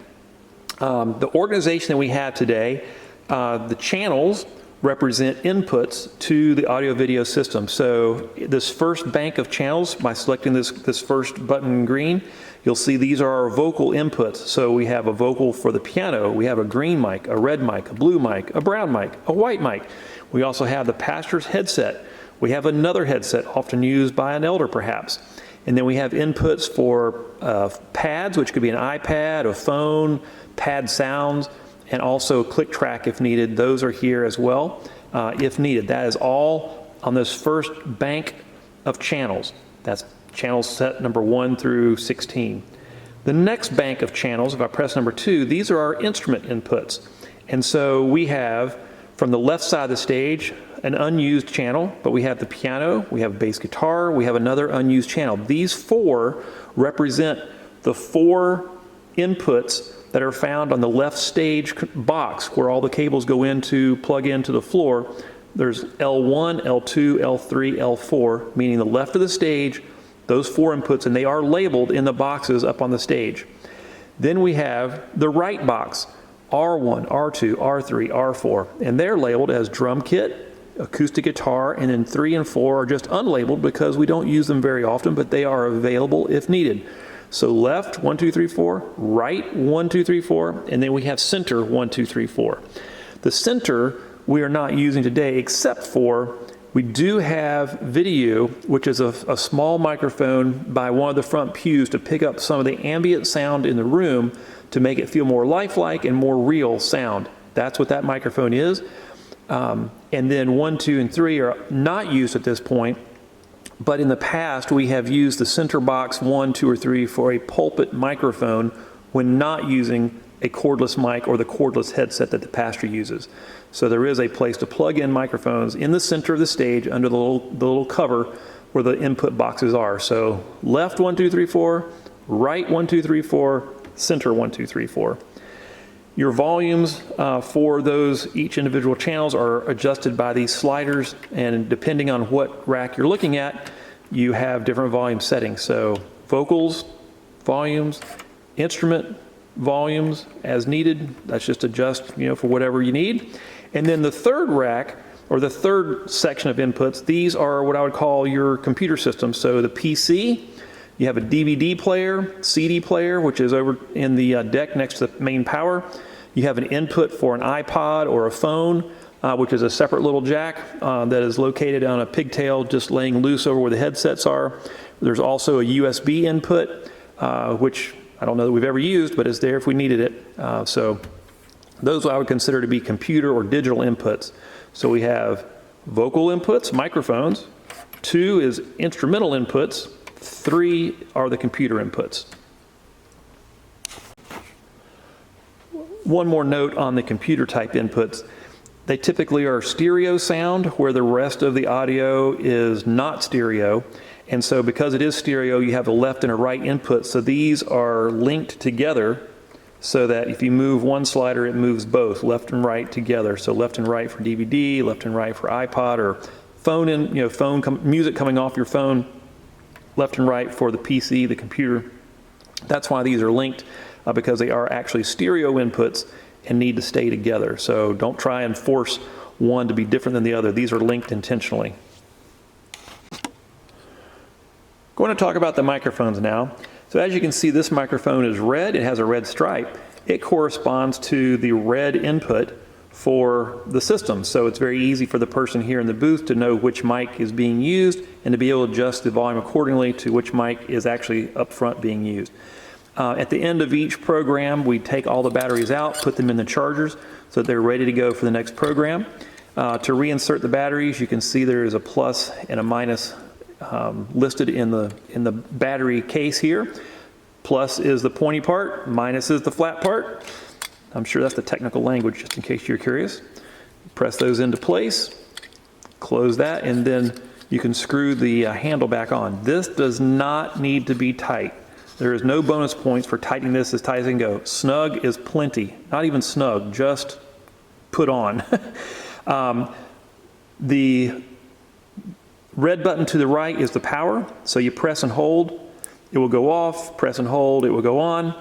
The organization that we have today, the channels represent inputs to the audio-video system. So this first bank of channels, by selecting this first button in green, you'll see these are our vocal inputs. So we have a vocal for the piano, we have a green mic, a red mic, a blue mic, a brown mic, a white mic. We also have the pastor's headset. We have another headset, often used by an elder perhaps. And then we have inputs for pads, which could be an iPad, a phone, pad sounds, and also click track if needed. Those are here as well if needed. That is all on this first bank of channels. That's channel set number 1 through 16. The next bank of channels, if I press number 2, these are our instrument inputs. And so we have, from the left side of the stage, an unused channel, but we have the piano, we have bass guitar, we have another unused channel. These 4 represent the 4 inputs that are found on the left stage box where all the cables go in to plug into the floor. There's L1, L2, L3, L4, meaning the left of the stage, those 4 inputs, and they are labeled in the boxes up on the stage. Then we have the right box, R1, R2, R3, R4, and they're labeled as drum kit, acoustic guitar, and then 3 and 4 are just unlabeled because we don't use them very often, but they are available if needed. So left, 1, 2, 3, 4, right, 1, 2, 3, 4, and then we have center, 1, 2, 3, 4. The center we are not using today, except for we do have video, which is a small microphone by one of the front pews to pick up some of the ambient sound in the room to make it feel more lifelike and more real sound. That's what that microphone is. And then 1, 2, and 3 are not used at this point. but in the past we have used the center box 1, 2, or 3 for a pulpit microphone when not using a cordless mic or the cordless headset that the pastor uses. So there is a place to plug in microphones in the center of the stage under the little cover where the input boxes are. So left 1, 2, 3, 4, right 1, 2, 3, 4, center 1, 2, 3, 4. Your volumes for those each individual channels are adjusted by these sliders, and depending on what rack you're looking at, you have different volume settings. So vocals, volumes, instrument volumes as needed. That's just adjust, for whatever you need. And then the third rack, or the third section of inputs, these are what I would call your computer system. So the PC, you have a DVD player, CD player, which is over in the deck next to the main power. You have an input for an iPod or a phone, which is a separate little jack that is located on a pigtail just laying loose over where the headsets are. There's also a USB input, which I don't know that we've ever used, but it's there if we needed it. So those I would consider to be computer or digital inputs. So we have vocal inputs, microphones. 2 is instrumental inputs. 3 are the computer inputs. One more note on the computer type inputs. They typically are stereo sound, where the rest of the audio is not stereo. And so because it is stereo, you have a left and a right input. So these are linked together so that if you move one slider, it moves both, left and right together. So left and right for DVD, left and right for iPod, or phone music coming off your phone, left and right for the PC, the computer. That's why these are linked, because they are actually stereo inputs and need to stay together. So don't try and force one to be different than the other. These are linked intentionally. Going to talk about the microphones now. So as you can see, this microphone is red. It has a red stripe. It corresponds to the red input for the system. So it's very easy for the person here in the booth to know which mic is being used and to be able to adjust the volume accordingly to which mic is actually up front being used. At the end of each program, we take all the batteries out, put them in the chargers so that they're ready to go for the next program. To reinsert the batteries, you can see there is a plus and a minus listed in the battery case here. Plus is the pointy part, minus is the flat part. I'm sure that's the technical language, just in case you're curious. Press those into place, close that, and then you can screw the handle back on. This does not need to be tight. There is no bonus points for tightening this as tight as it can go. Snug is plenty. Not even snug, just put on. The red button to the right is the power. So you press and hold, it will go off. Press and hold, it will go on.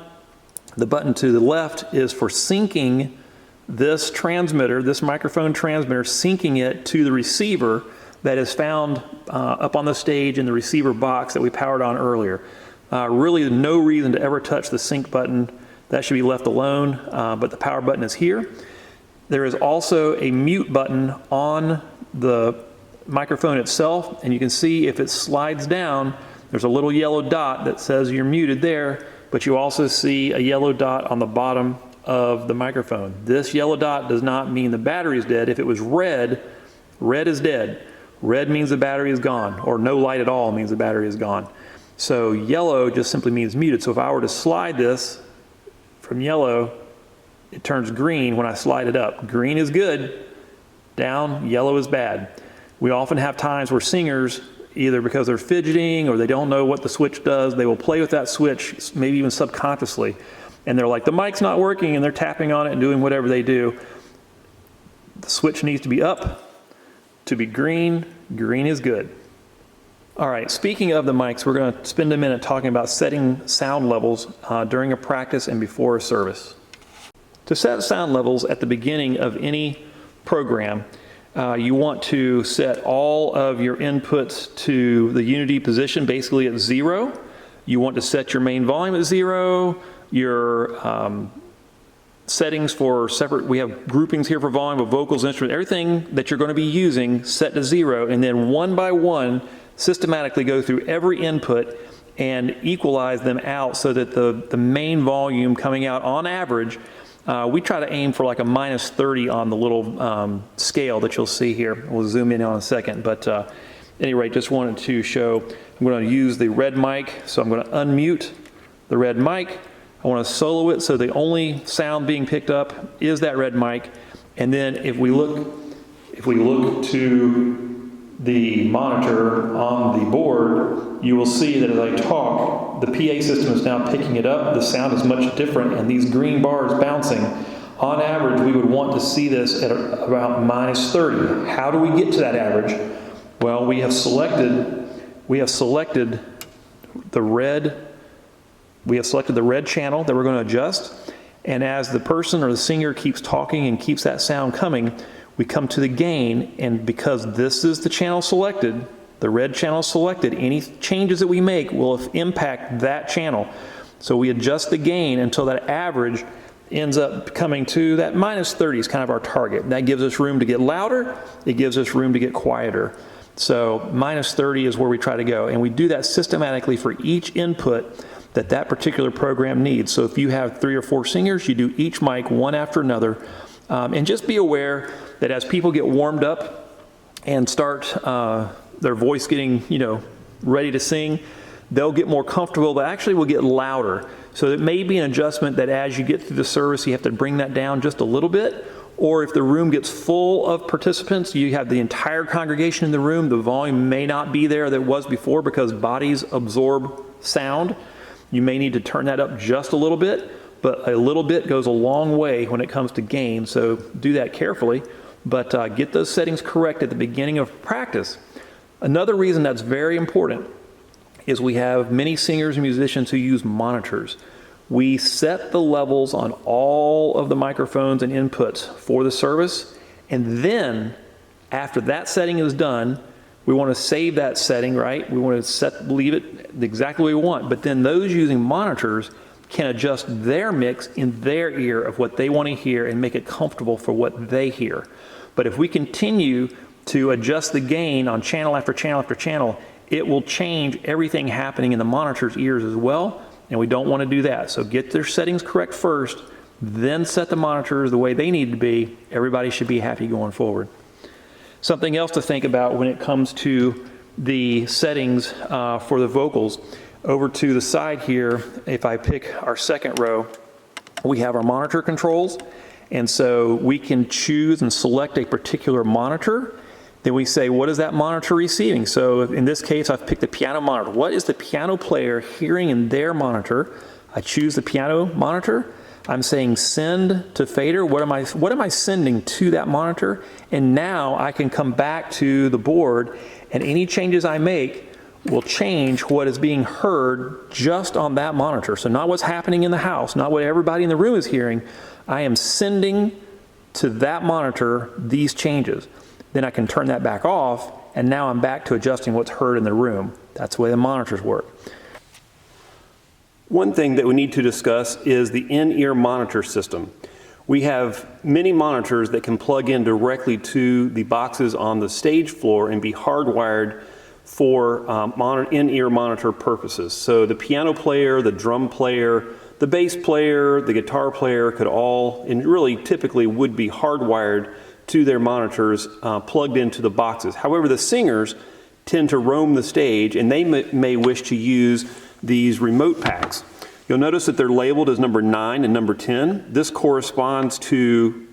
The button to the left is for syncing this transmitter, this microphone transmitter, syncing it to the receiver that is found up on the stage in the receiver box that we powered on earlier. Really no reason to ever touch the sync button. That should be left alone, but the power button is here. There is also a mute button on the microphone itself, and you can see if it slides down, there's a little yellow dot that says you're muted there, but you also see a yellow dot on the bottom of the microphone. This yellow dot does not mean the battery is dead. If it was red, red is dead. Red means the battery is gone, or no light at all means the battery is gone. So yellow just simply means muted. So if I were to slide this from yellow, it turns green when I slide it up. Green is good, down, yellow is bad. We often have times where singers, either because they're fidgeting or they don't know what the switch does, they will play with that switch, maybe even subconsciously. And they're like, the mic's not working, and they're tapping on it and doing whatever they do. The switch needs to be up to be green. Green is good. All right, speaking of the mics, we're going to spend a minute talking about setting sound levels during a practice and before a service. To set sound levels at the beginning of any program, you want to set all of your inputs to the unity position, basically at 0. You want to set your main volume at 0, your settings for separate, we have groupings here for volume of vocals, instruments, everything that you're going to be using set to 0, and then one by one, systematically go through every input and equalize them out so that the main volume coming out on average, we try to aim for like a -30 on the little scale that you'll see here. We'll zoom in on a second, but any rate, just wanted to show, I'm going to use the red mic, so I'm going to unmute the red mic. I want to solo it so the only sound being picked up is that red mic. And then if we look to the monitor on the board, you will see that as I talk, the PA system is now picking it up. The sound is much different, and these green bars bouncing. On average, we would want to see this at about -30. How do we get to that average? Well, we have selected the red channel that we're going to adjust. And as the person or the singer keeps talking and keeps that sound coming, we come to the gain, and because this is the channel selected, the red channel selected, any changes that we make will impact that channel. So we adjust the gain until that average ends up coming to that -30 is kind of our target. And that gives us room to get louder, it gives us room to get quieter. So -30 is where we try to go, and we do that systematically for each input that particular program needs. So if you have 3 or 4 singers, you do each mic one after another. And just be aware that as people get warmed up and start their voice getting, ready to sing, they'll get more comfortable. They actually will get louder. So it may be an adjustment that as you get through the service, you have to bring that down just a little bit. Or if the room gets full of participants, you have the entire congregation in the room, the volume may not be there that it was before because bodies absorb sound. You may need to turn that up just a little bit, but a little bit goes a long way when it comes to gain, so do that carefully. But get those settings correct at the beginning of practice. Another reason that's very important is we have many singers and musicians who use monitors. We set the levels on all of the microphones and inputs for the service, and then after that setting is done, we want to save that setting, right? We want to leave it exactly the way we want, but then those using monitors can adjust their mix in their ear of what they want to hear and make it comfortable for what they hear. But if we continue to adjust the gain on channel after channel after channel, it will change everything happening in the monitor's ears as well, and we don't want to do that. So get their settings correct first, then set the monitors the way they need to be. Everybody should be happy going forward. Something else to think about when it comes to the settings for the vocals. Over to the side here, if I pick our second row, we have our monitor controls. And so we can choose and select a particular monitor. Then we say, what is that monitor receiving? So in this case, I've picked the piano monitor. What is the piano player hearing in their monitor? I choose the piano monitor. I'm saying send to fader. What am I sending to that monitor? And now I can come back to the board, and any changes I make will change what is being heard just on that monitor. So not what's happening in the house, not what everybody in the room is hearing. I am sending to that monitor these changes. Then I can turn that back off, and now I'm back to adjusting what's heard in the room. That's the way the monitors work. One thing that we need to discuss is the in-ear monitor system. We have many monitors that can plug in directly to the boxes on the stage floor and be hardwired for in-ear monitor purposes. So the piano player, the drum player, the bass player, the guitar player could all, and really typically would be hardwired to their monitors plugged into the boxes. However, the singers tend to roam the stage, and they may wish to use these remote packs. You'll notice that they're labeled as number 9 and number 10. This corresponds to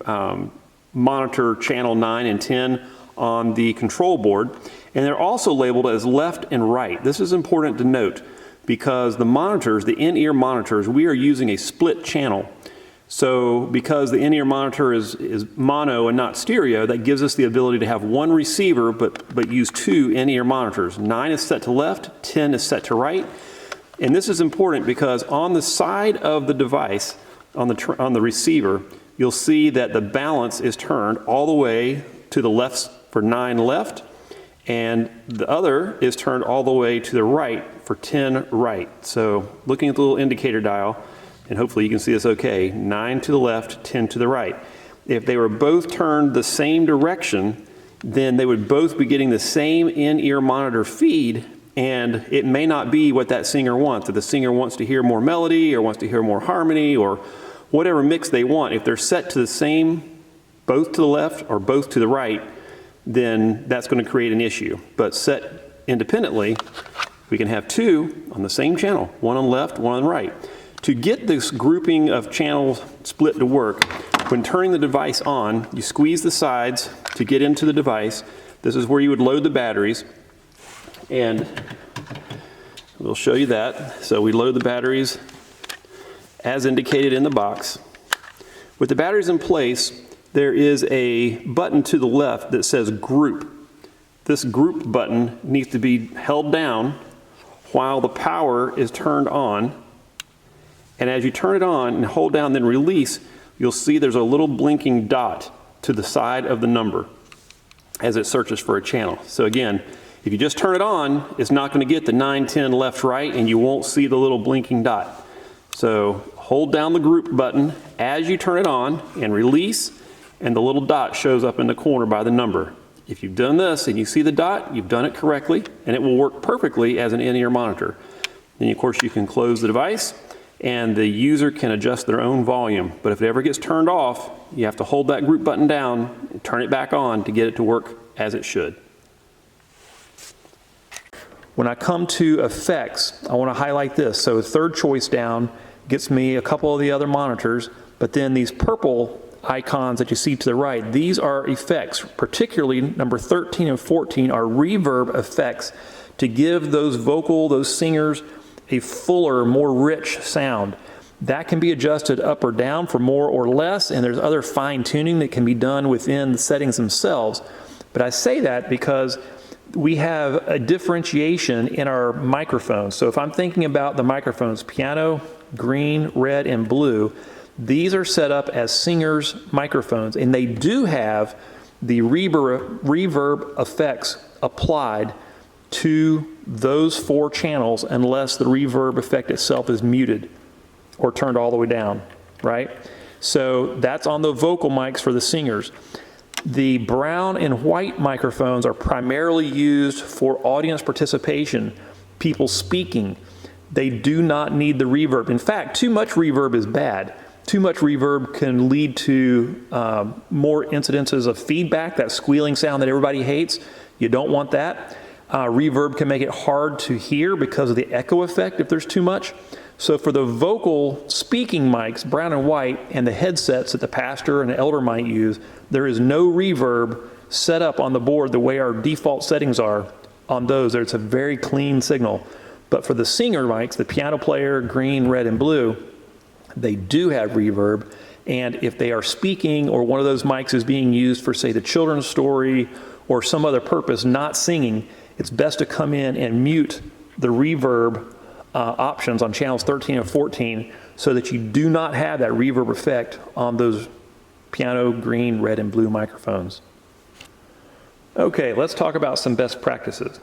monitor channel 9 and 10 on the control board. And they're also labeled as left and right. This is important to note because the monitors, the in-ear monitors, we are using a split channel. So because the in-ear monitor is mono and not stereo, that gives us the ability to have one receiver but use 2 in-ear monitors. 9 is set to left, 10 is set to right. And this is important because on the side of the device, on the receiver, you'll see that the balance is turned all the way to the left for 9 left, and the other is turned all the way to the right for 10 right. So looking at the little indicator dial, and hopefully you can see this okay, 9 to the left, 10 to the right. If they were both turned the same direction, then they would both be getting the same in-ear monitor feed, and it may not be what that singer wants. If the singer wants to hear more melody or wants to hear more harmony or whatever mix they want, if they're set to the same, both to the left or both to the right, then that's going to create an issue. But set independently, we can have two on the same channel, one on the left, one on the right. To get this grouping of channels split to work, when turning the device on, you squeeze the sides to get into the device. This is where you would load the batteries, and we'll show you that. So we load the batteries as indicated in the box. With the batteries in place, there is a button to the left that says group. This group button needs to be held down while the power is turned on. And as you turn it on and hold down, then release, you'll see there's a little blinking dot to the side of the number as it searches for a channel. So again, if you just turn it on, it's not going to get the 9, 10, left, right, and you won't see the little blinking dot. So hold down the group button as you turn it on and release, and the little dot shows up in the corner by the number. If you've done this and you see the dot, you've done it correctly, and it will work perfectly as an in-ear monitor. Then of course you can close the device, and the user can adjust their own volume. But if it ever gets turned off, you have to hold that group button down and turn it back on to get it to work as it should. When I come to effects, I want to highlight this. So third choice down gets me a couple of the other monitors, but then these purple icons that you see to the right, these are effects. Particularly number 13 and 14 are reverb effects to give those singers a fuller, more rich sound. That can be adjusted up or down for more or less, and there's other fine tuning that can be done within the settings themselves. But I say that because we have a differentiation in our microphones. So if I'm thinking about the microphones, piano, green, red, and blue, these are set up as singers microphones, and they do have the reverb effects applied to those 4 channels unless the reverb effect itself is muted or turned all the way down, right? So that's on the vocal mics for the singers. The brown and white microphones are primarily used for audience participation, people speaking. They do not need the reverb. In fact, too much reverb is bad. Too much reverb can lead to more incidences of feedback, that squealing sound that everybody hates. You don't want that. Reverb can make it hard to hear because of the echo effect if there's too much. So for the vocal speaking mics, brown and white, and the headsets that the pastor and the elder might use, there is no reverb set up on the board the way our default settings are on those. It's a very clean signal. But for the singer mics, the piano player, green, red, and blue, they do have reverb. And if they are speaking or one of those mics is being used for, say, the children's story or some other purpose, not singing, it's best to come in and mute the reverb options on channels 13 and 14 so that you do not have that reverb effect on those piano, green, red, and blue microphones. Okay, let's talk about some best practices.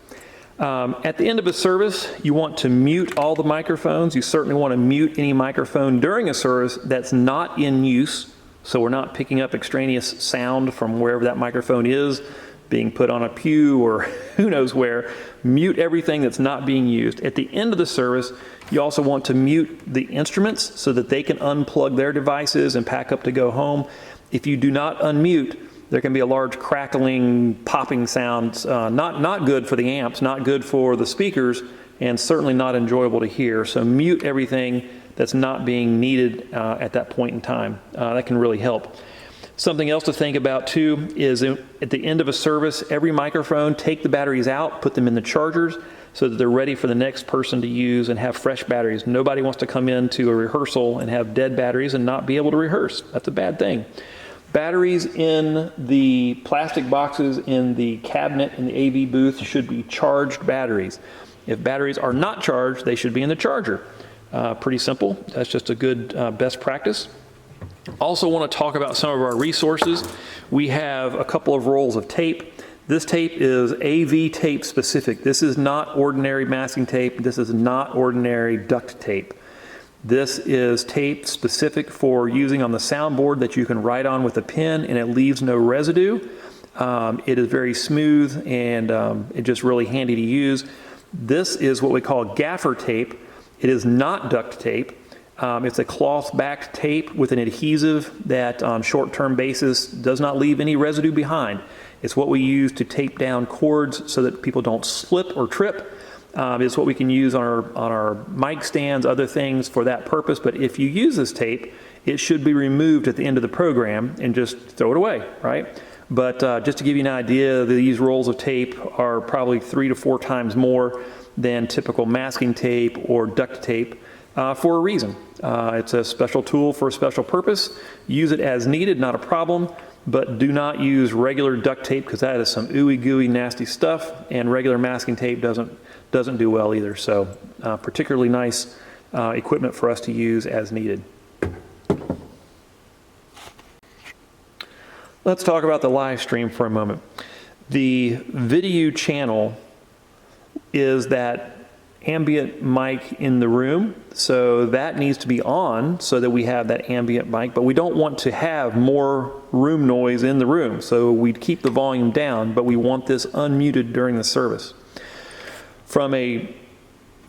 At the end of a service, you want to mute all the microphones. You certainly want to mute any microphone during a service that's not in use, so we're not picking up extraneous sound from wherever that microphone is, being put on a pew or who knows where. Mute everything that's not being used. At the end of the service, you also want to mute the instruments so that they can unplug their devices and pack up to go home. If you do not unmute, there can be a large crackling, popping sound, not good for the amps, not good for the speakers, and certainly not enjoyable to hear. So mute everything that's not being needed at that point in time. That can really help. Something else to think about too is at the end of a service, every microphone, take the batteries out, put them in the chargers so that they're ready for the next person to use and have fresh batteries. Nobody wants to come into a rehearsal and have dead batteries and not be able to rehearse. That's a bad thing. Batteries in the plastic boxes in the cabinet in the AV booth should be charged batteries. If batteries are not charged, they should be in the charger. Pretty simple. That's just a good best practice. Also want to talk about some of our resources. We have a couple of rolls of tape. This tape is AV tape specific. This is not ordinary masking tape. This is not ordinary duct tape. This is tape specific for using on the soundboard that you can write on with a pen and it leaves no residue. It is very smooth and it's just really handy to use. This is what we call gaffer tape. It is not duct tape. It's a cloth-backed tape with an adhesive that on short-term basis does not leave any residue behind. It's what we use to tape down cords so that people don't slip or trip. It's what we can use on our mic stands, other things for that purpose. But if you use this tape, it should be removed at the end of the program and just throw it away, right? But just to give you an idea, these rolls of tape are probably 3 to 4 times more than typical masking tape or duct tape for a reason. It's a special tool for a special purpose. Use it as needed, not a problem, but do not use regular duct tape because that is some ooey gooey nasty stuff, and regular masking tape doesn't do well either. So particularly nice equipment for us to use as needed. Let's talk about the live stream for a moment. The video channel is that ambient mic in the room, so that needs to be on so that we have that ambient mic, but we don't want to have more room noise in the room, so we keep the volume down, but we want this unmuted during the service. From a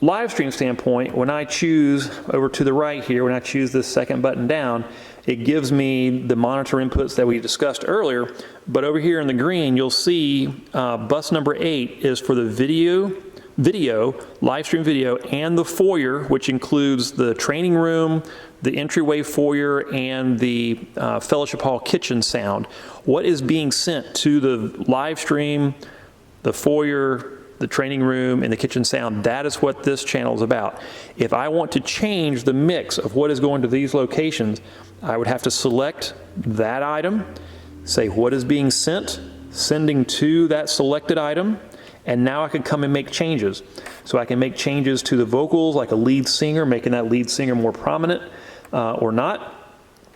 live stream standpoint, when I choose over to the right here, when I choose this second button down, it gives me the monitor inputs that we discussed earlier, but over here in the green, you'll see bus number 8 is for the video, live stream video, and the foyer, which includes the training room, the entryway foyer, and the fellowship hall kitchen sound. What is being sent to the live stream, the foyer, the training room, and the kitchen sound, that is what this channel is about. If I want to change the mix of what is going to these locations, I would have to select that item, say what is being sent, sending to that selected item, and now I can come and make changes. So I can make changes to the vocals, like a lead singer, making that lead singer more prominent or not.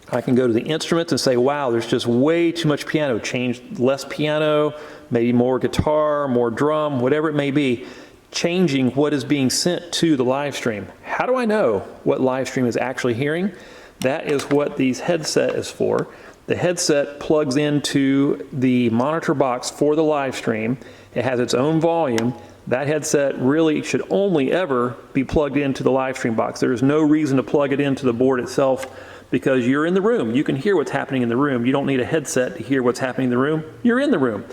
I can go to the instruments and say, wow, there's just way too much piano. Change less piano, maybe more guitar, more drum, whatever it may be. Changing what is being sent to the live stream. How do I know what live stream is actually hearing? That is what these headset is for. The headset plugs into the monitor box for the live stream. It has its own volume. That headset really should only ever be plugged into the live stream box. There is no reason to plug it into the board itself because you're in the room. You can hear what's happening in the room. You don't need a headset to hear what's happening in the room. You're in the room.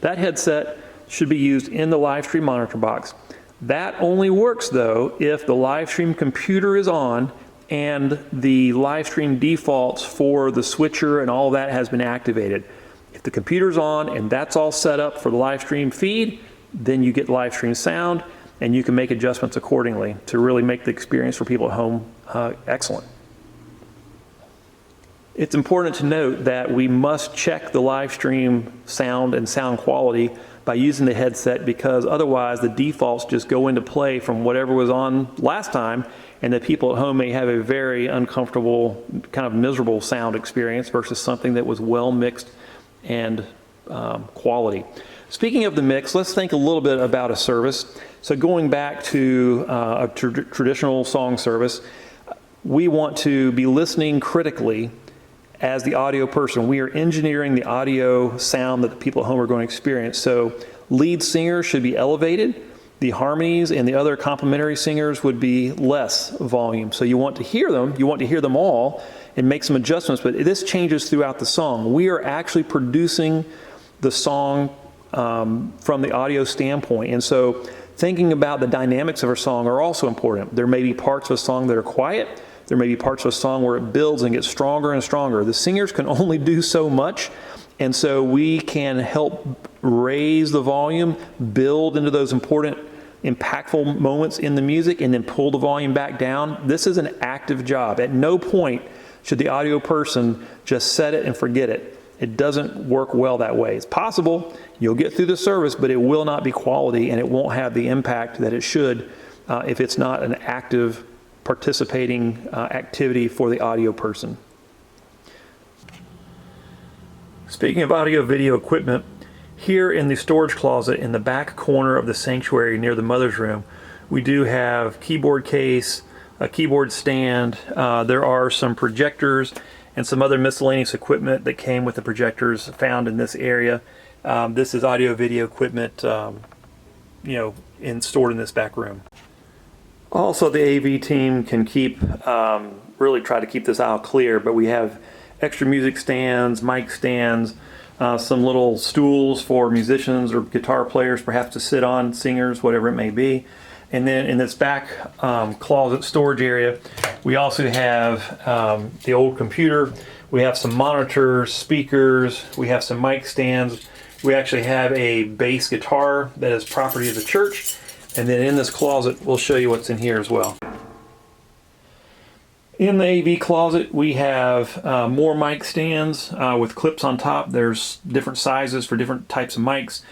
That headset should be used in the live stream monitor box. That only works though if the live stream computer is on and the live stream defaults for the switcher and all that has been activated. If the computer's on and that's all set up for the live stream feed, then you get live stream sound and you can make adjustments accordingly to really make the experience for people at home excellent. It's important to note that we must check the live stream sound and sound quality by using the headset because otherwise the defaults just go into play from whatever was on last time, and the people at home may have a very uncomfortable, kind of miserable sound experience versus something that was well mixed and quality. Speaking of the mix, let's think a little bit about a service. So going back to a traditional song service, we want to be listening critically as the audio person. We are engineering the audio sound that the people at home are going to experience. So lead singers should be elevated. The harmonies and the other complementary singers would be less volume. So you want to hear them, you want to hear them all and make some adjustments, but this changes throughout the song. We are actually producing the song from the audio standpoint. And so thinking about the dynamics of our song are also important. There may be parts of a song that are quiet. There may be parts of a song where it builds and gets stronger and stronger. The singers can only do so much, and so we can help raise the volume, build into those important, impactful moments in the music, and then pull the volume back down. This is an active job. At no point should the audio person just set it and forget it. It doesn't work well that way. It's possible, you'll get through the service, but it will not be quality and it won't have the impact that it should if it's not an active participating activity for the audio person. Speaking of audio video equipment, here in the storage closet in the back corner of the sanctuary near the mother's room, we do have keyboard case, a keyboard stand, there are some projectors and some other miscellaneous equipment that came with the projectors found in this area. This is audio video equipment stored in this back room. Also, the AV team can really try to keep this aisle clear, but we have extra music stands, mic stands, some little stools for musicians or guitar players perhaps to sit on, singers, whatever it may be. And then in this back closet storage area, we also have the old computer. We have some monitors, speakers, we have some mic stands. We actually have a bass guitar that is property of the church. And then in this closet, we'll show you what's in here as well. In the AV closet, we have more mic stands with clips on top. There's different sizes for different types of mics.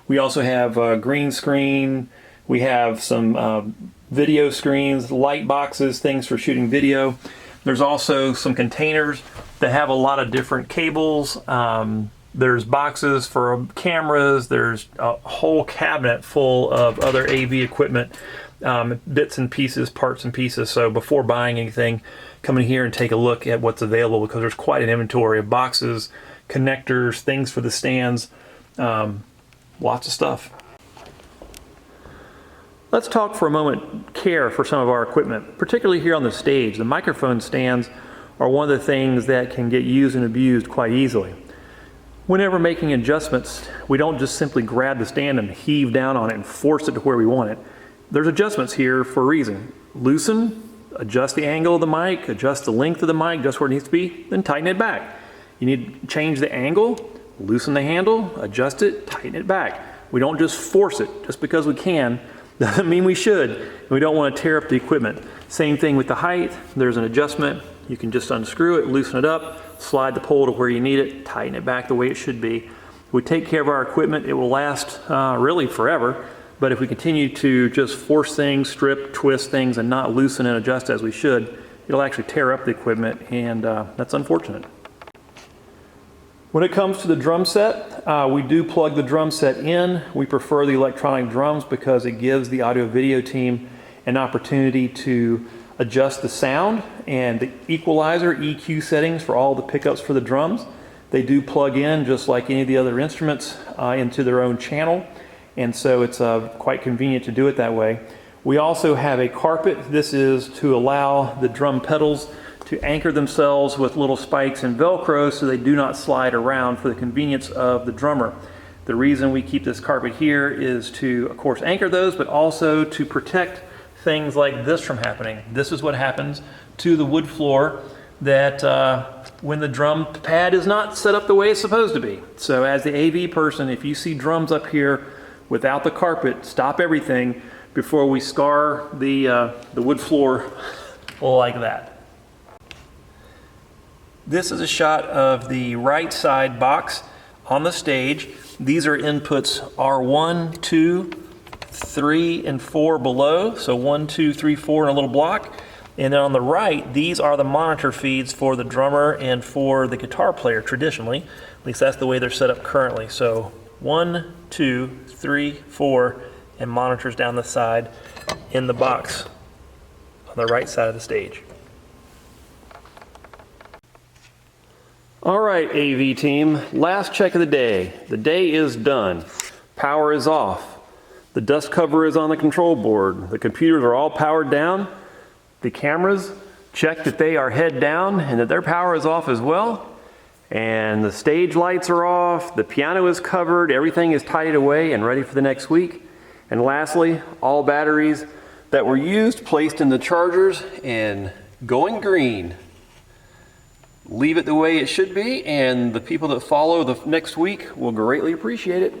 We also have a green screen. We have some video screens, light boxes, things for shooting video. There's also some containers that have a lot of different cables. There's boxes for cameras. There's a whole cabinet full of other AV equipment, bits and pieces, parts and pieces. So before buying anything, come in here and take a look at what's available, because there's quite an inventory of boxes, connectors, things for the stands, lots of stuff. Let's talk for a moment care for some of our equipment, particularly here on the stage. The microphone stands are one of the things that can get used and abused quite easily. Whenever making adjustments, we don't just simply grab the stand and heave down on it and force it to where we want it. There's adjustments here for a reason. Loosen, adjust the angle of the mic, adjust the length of the mic just where it needs to be, then tighten it back. You need to change the angle, loosen the handle, adjust it, tighten it back. We don't just force it just because we can. Doesn't mean we should. We don't want to tear up the equipment. Same thing with the height. There's an adjustment. You can just unscrew it, loosen it up, slide the pole to where you need it, tighten it back the way it should be. If we take care of our equipment, it will last really forever. But if we continue to just force things, strip, twist things, and not loosen and adjust as we should, it'll actually tear up the equipment, and that's unfortunate. When it comes to the drum set, we do plug the drum set in. We prefer the electronic drums because it gives the audio video team an opportunity to adjust the sound and the equalizer, EQ settings for all the pickups for the drums. They do plug in just like any of the other instruments into their own channel, and so it's quite convenient to do it that way. We also have a carpet. This is to allow the drum pedals to anchor themselves with little spikes and Velcro so they do not slide around for the convenience of the drummer. The reason we keep this carpet here is to, of course, anchor those, but also to protect things like this from happening. This is what happens to the wood floor that when the drum pad is not set up the way it's supposed to be. So as the AV person, if you see drums up here without the carpet, stop everything before we scar the wood floor like that. This is a shot of the right side box on the stage. These are inputs R1, 2, 3, and 4 below. So 1, 2, 3, 4 in a little block. And then on the right, these are the monitor feeds for the drummer and for the guitar player traditionally. At least that's the way they're set up currently. So 1, 2, 3, 4, and monitors down the side in the box on the right side of the stage. All right, AV team, last check of the day. The day is done. Power is off. The dust cover is on the control board. The computers are all powered down. The cameras, check that they are head down and that their power is off as well. And the stage lights are off. The piano is covered. Everything is tidied away and ready for the next week. And lastly, all batteries that were used, placed in the chargers and going green. Leave it the way it should be, and the people that follow the next week will greatly appreciate it.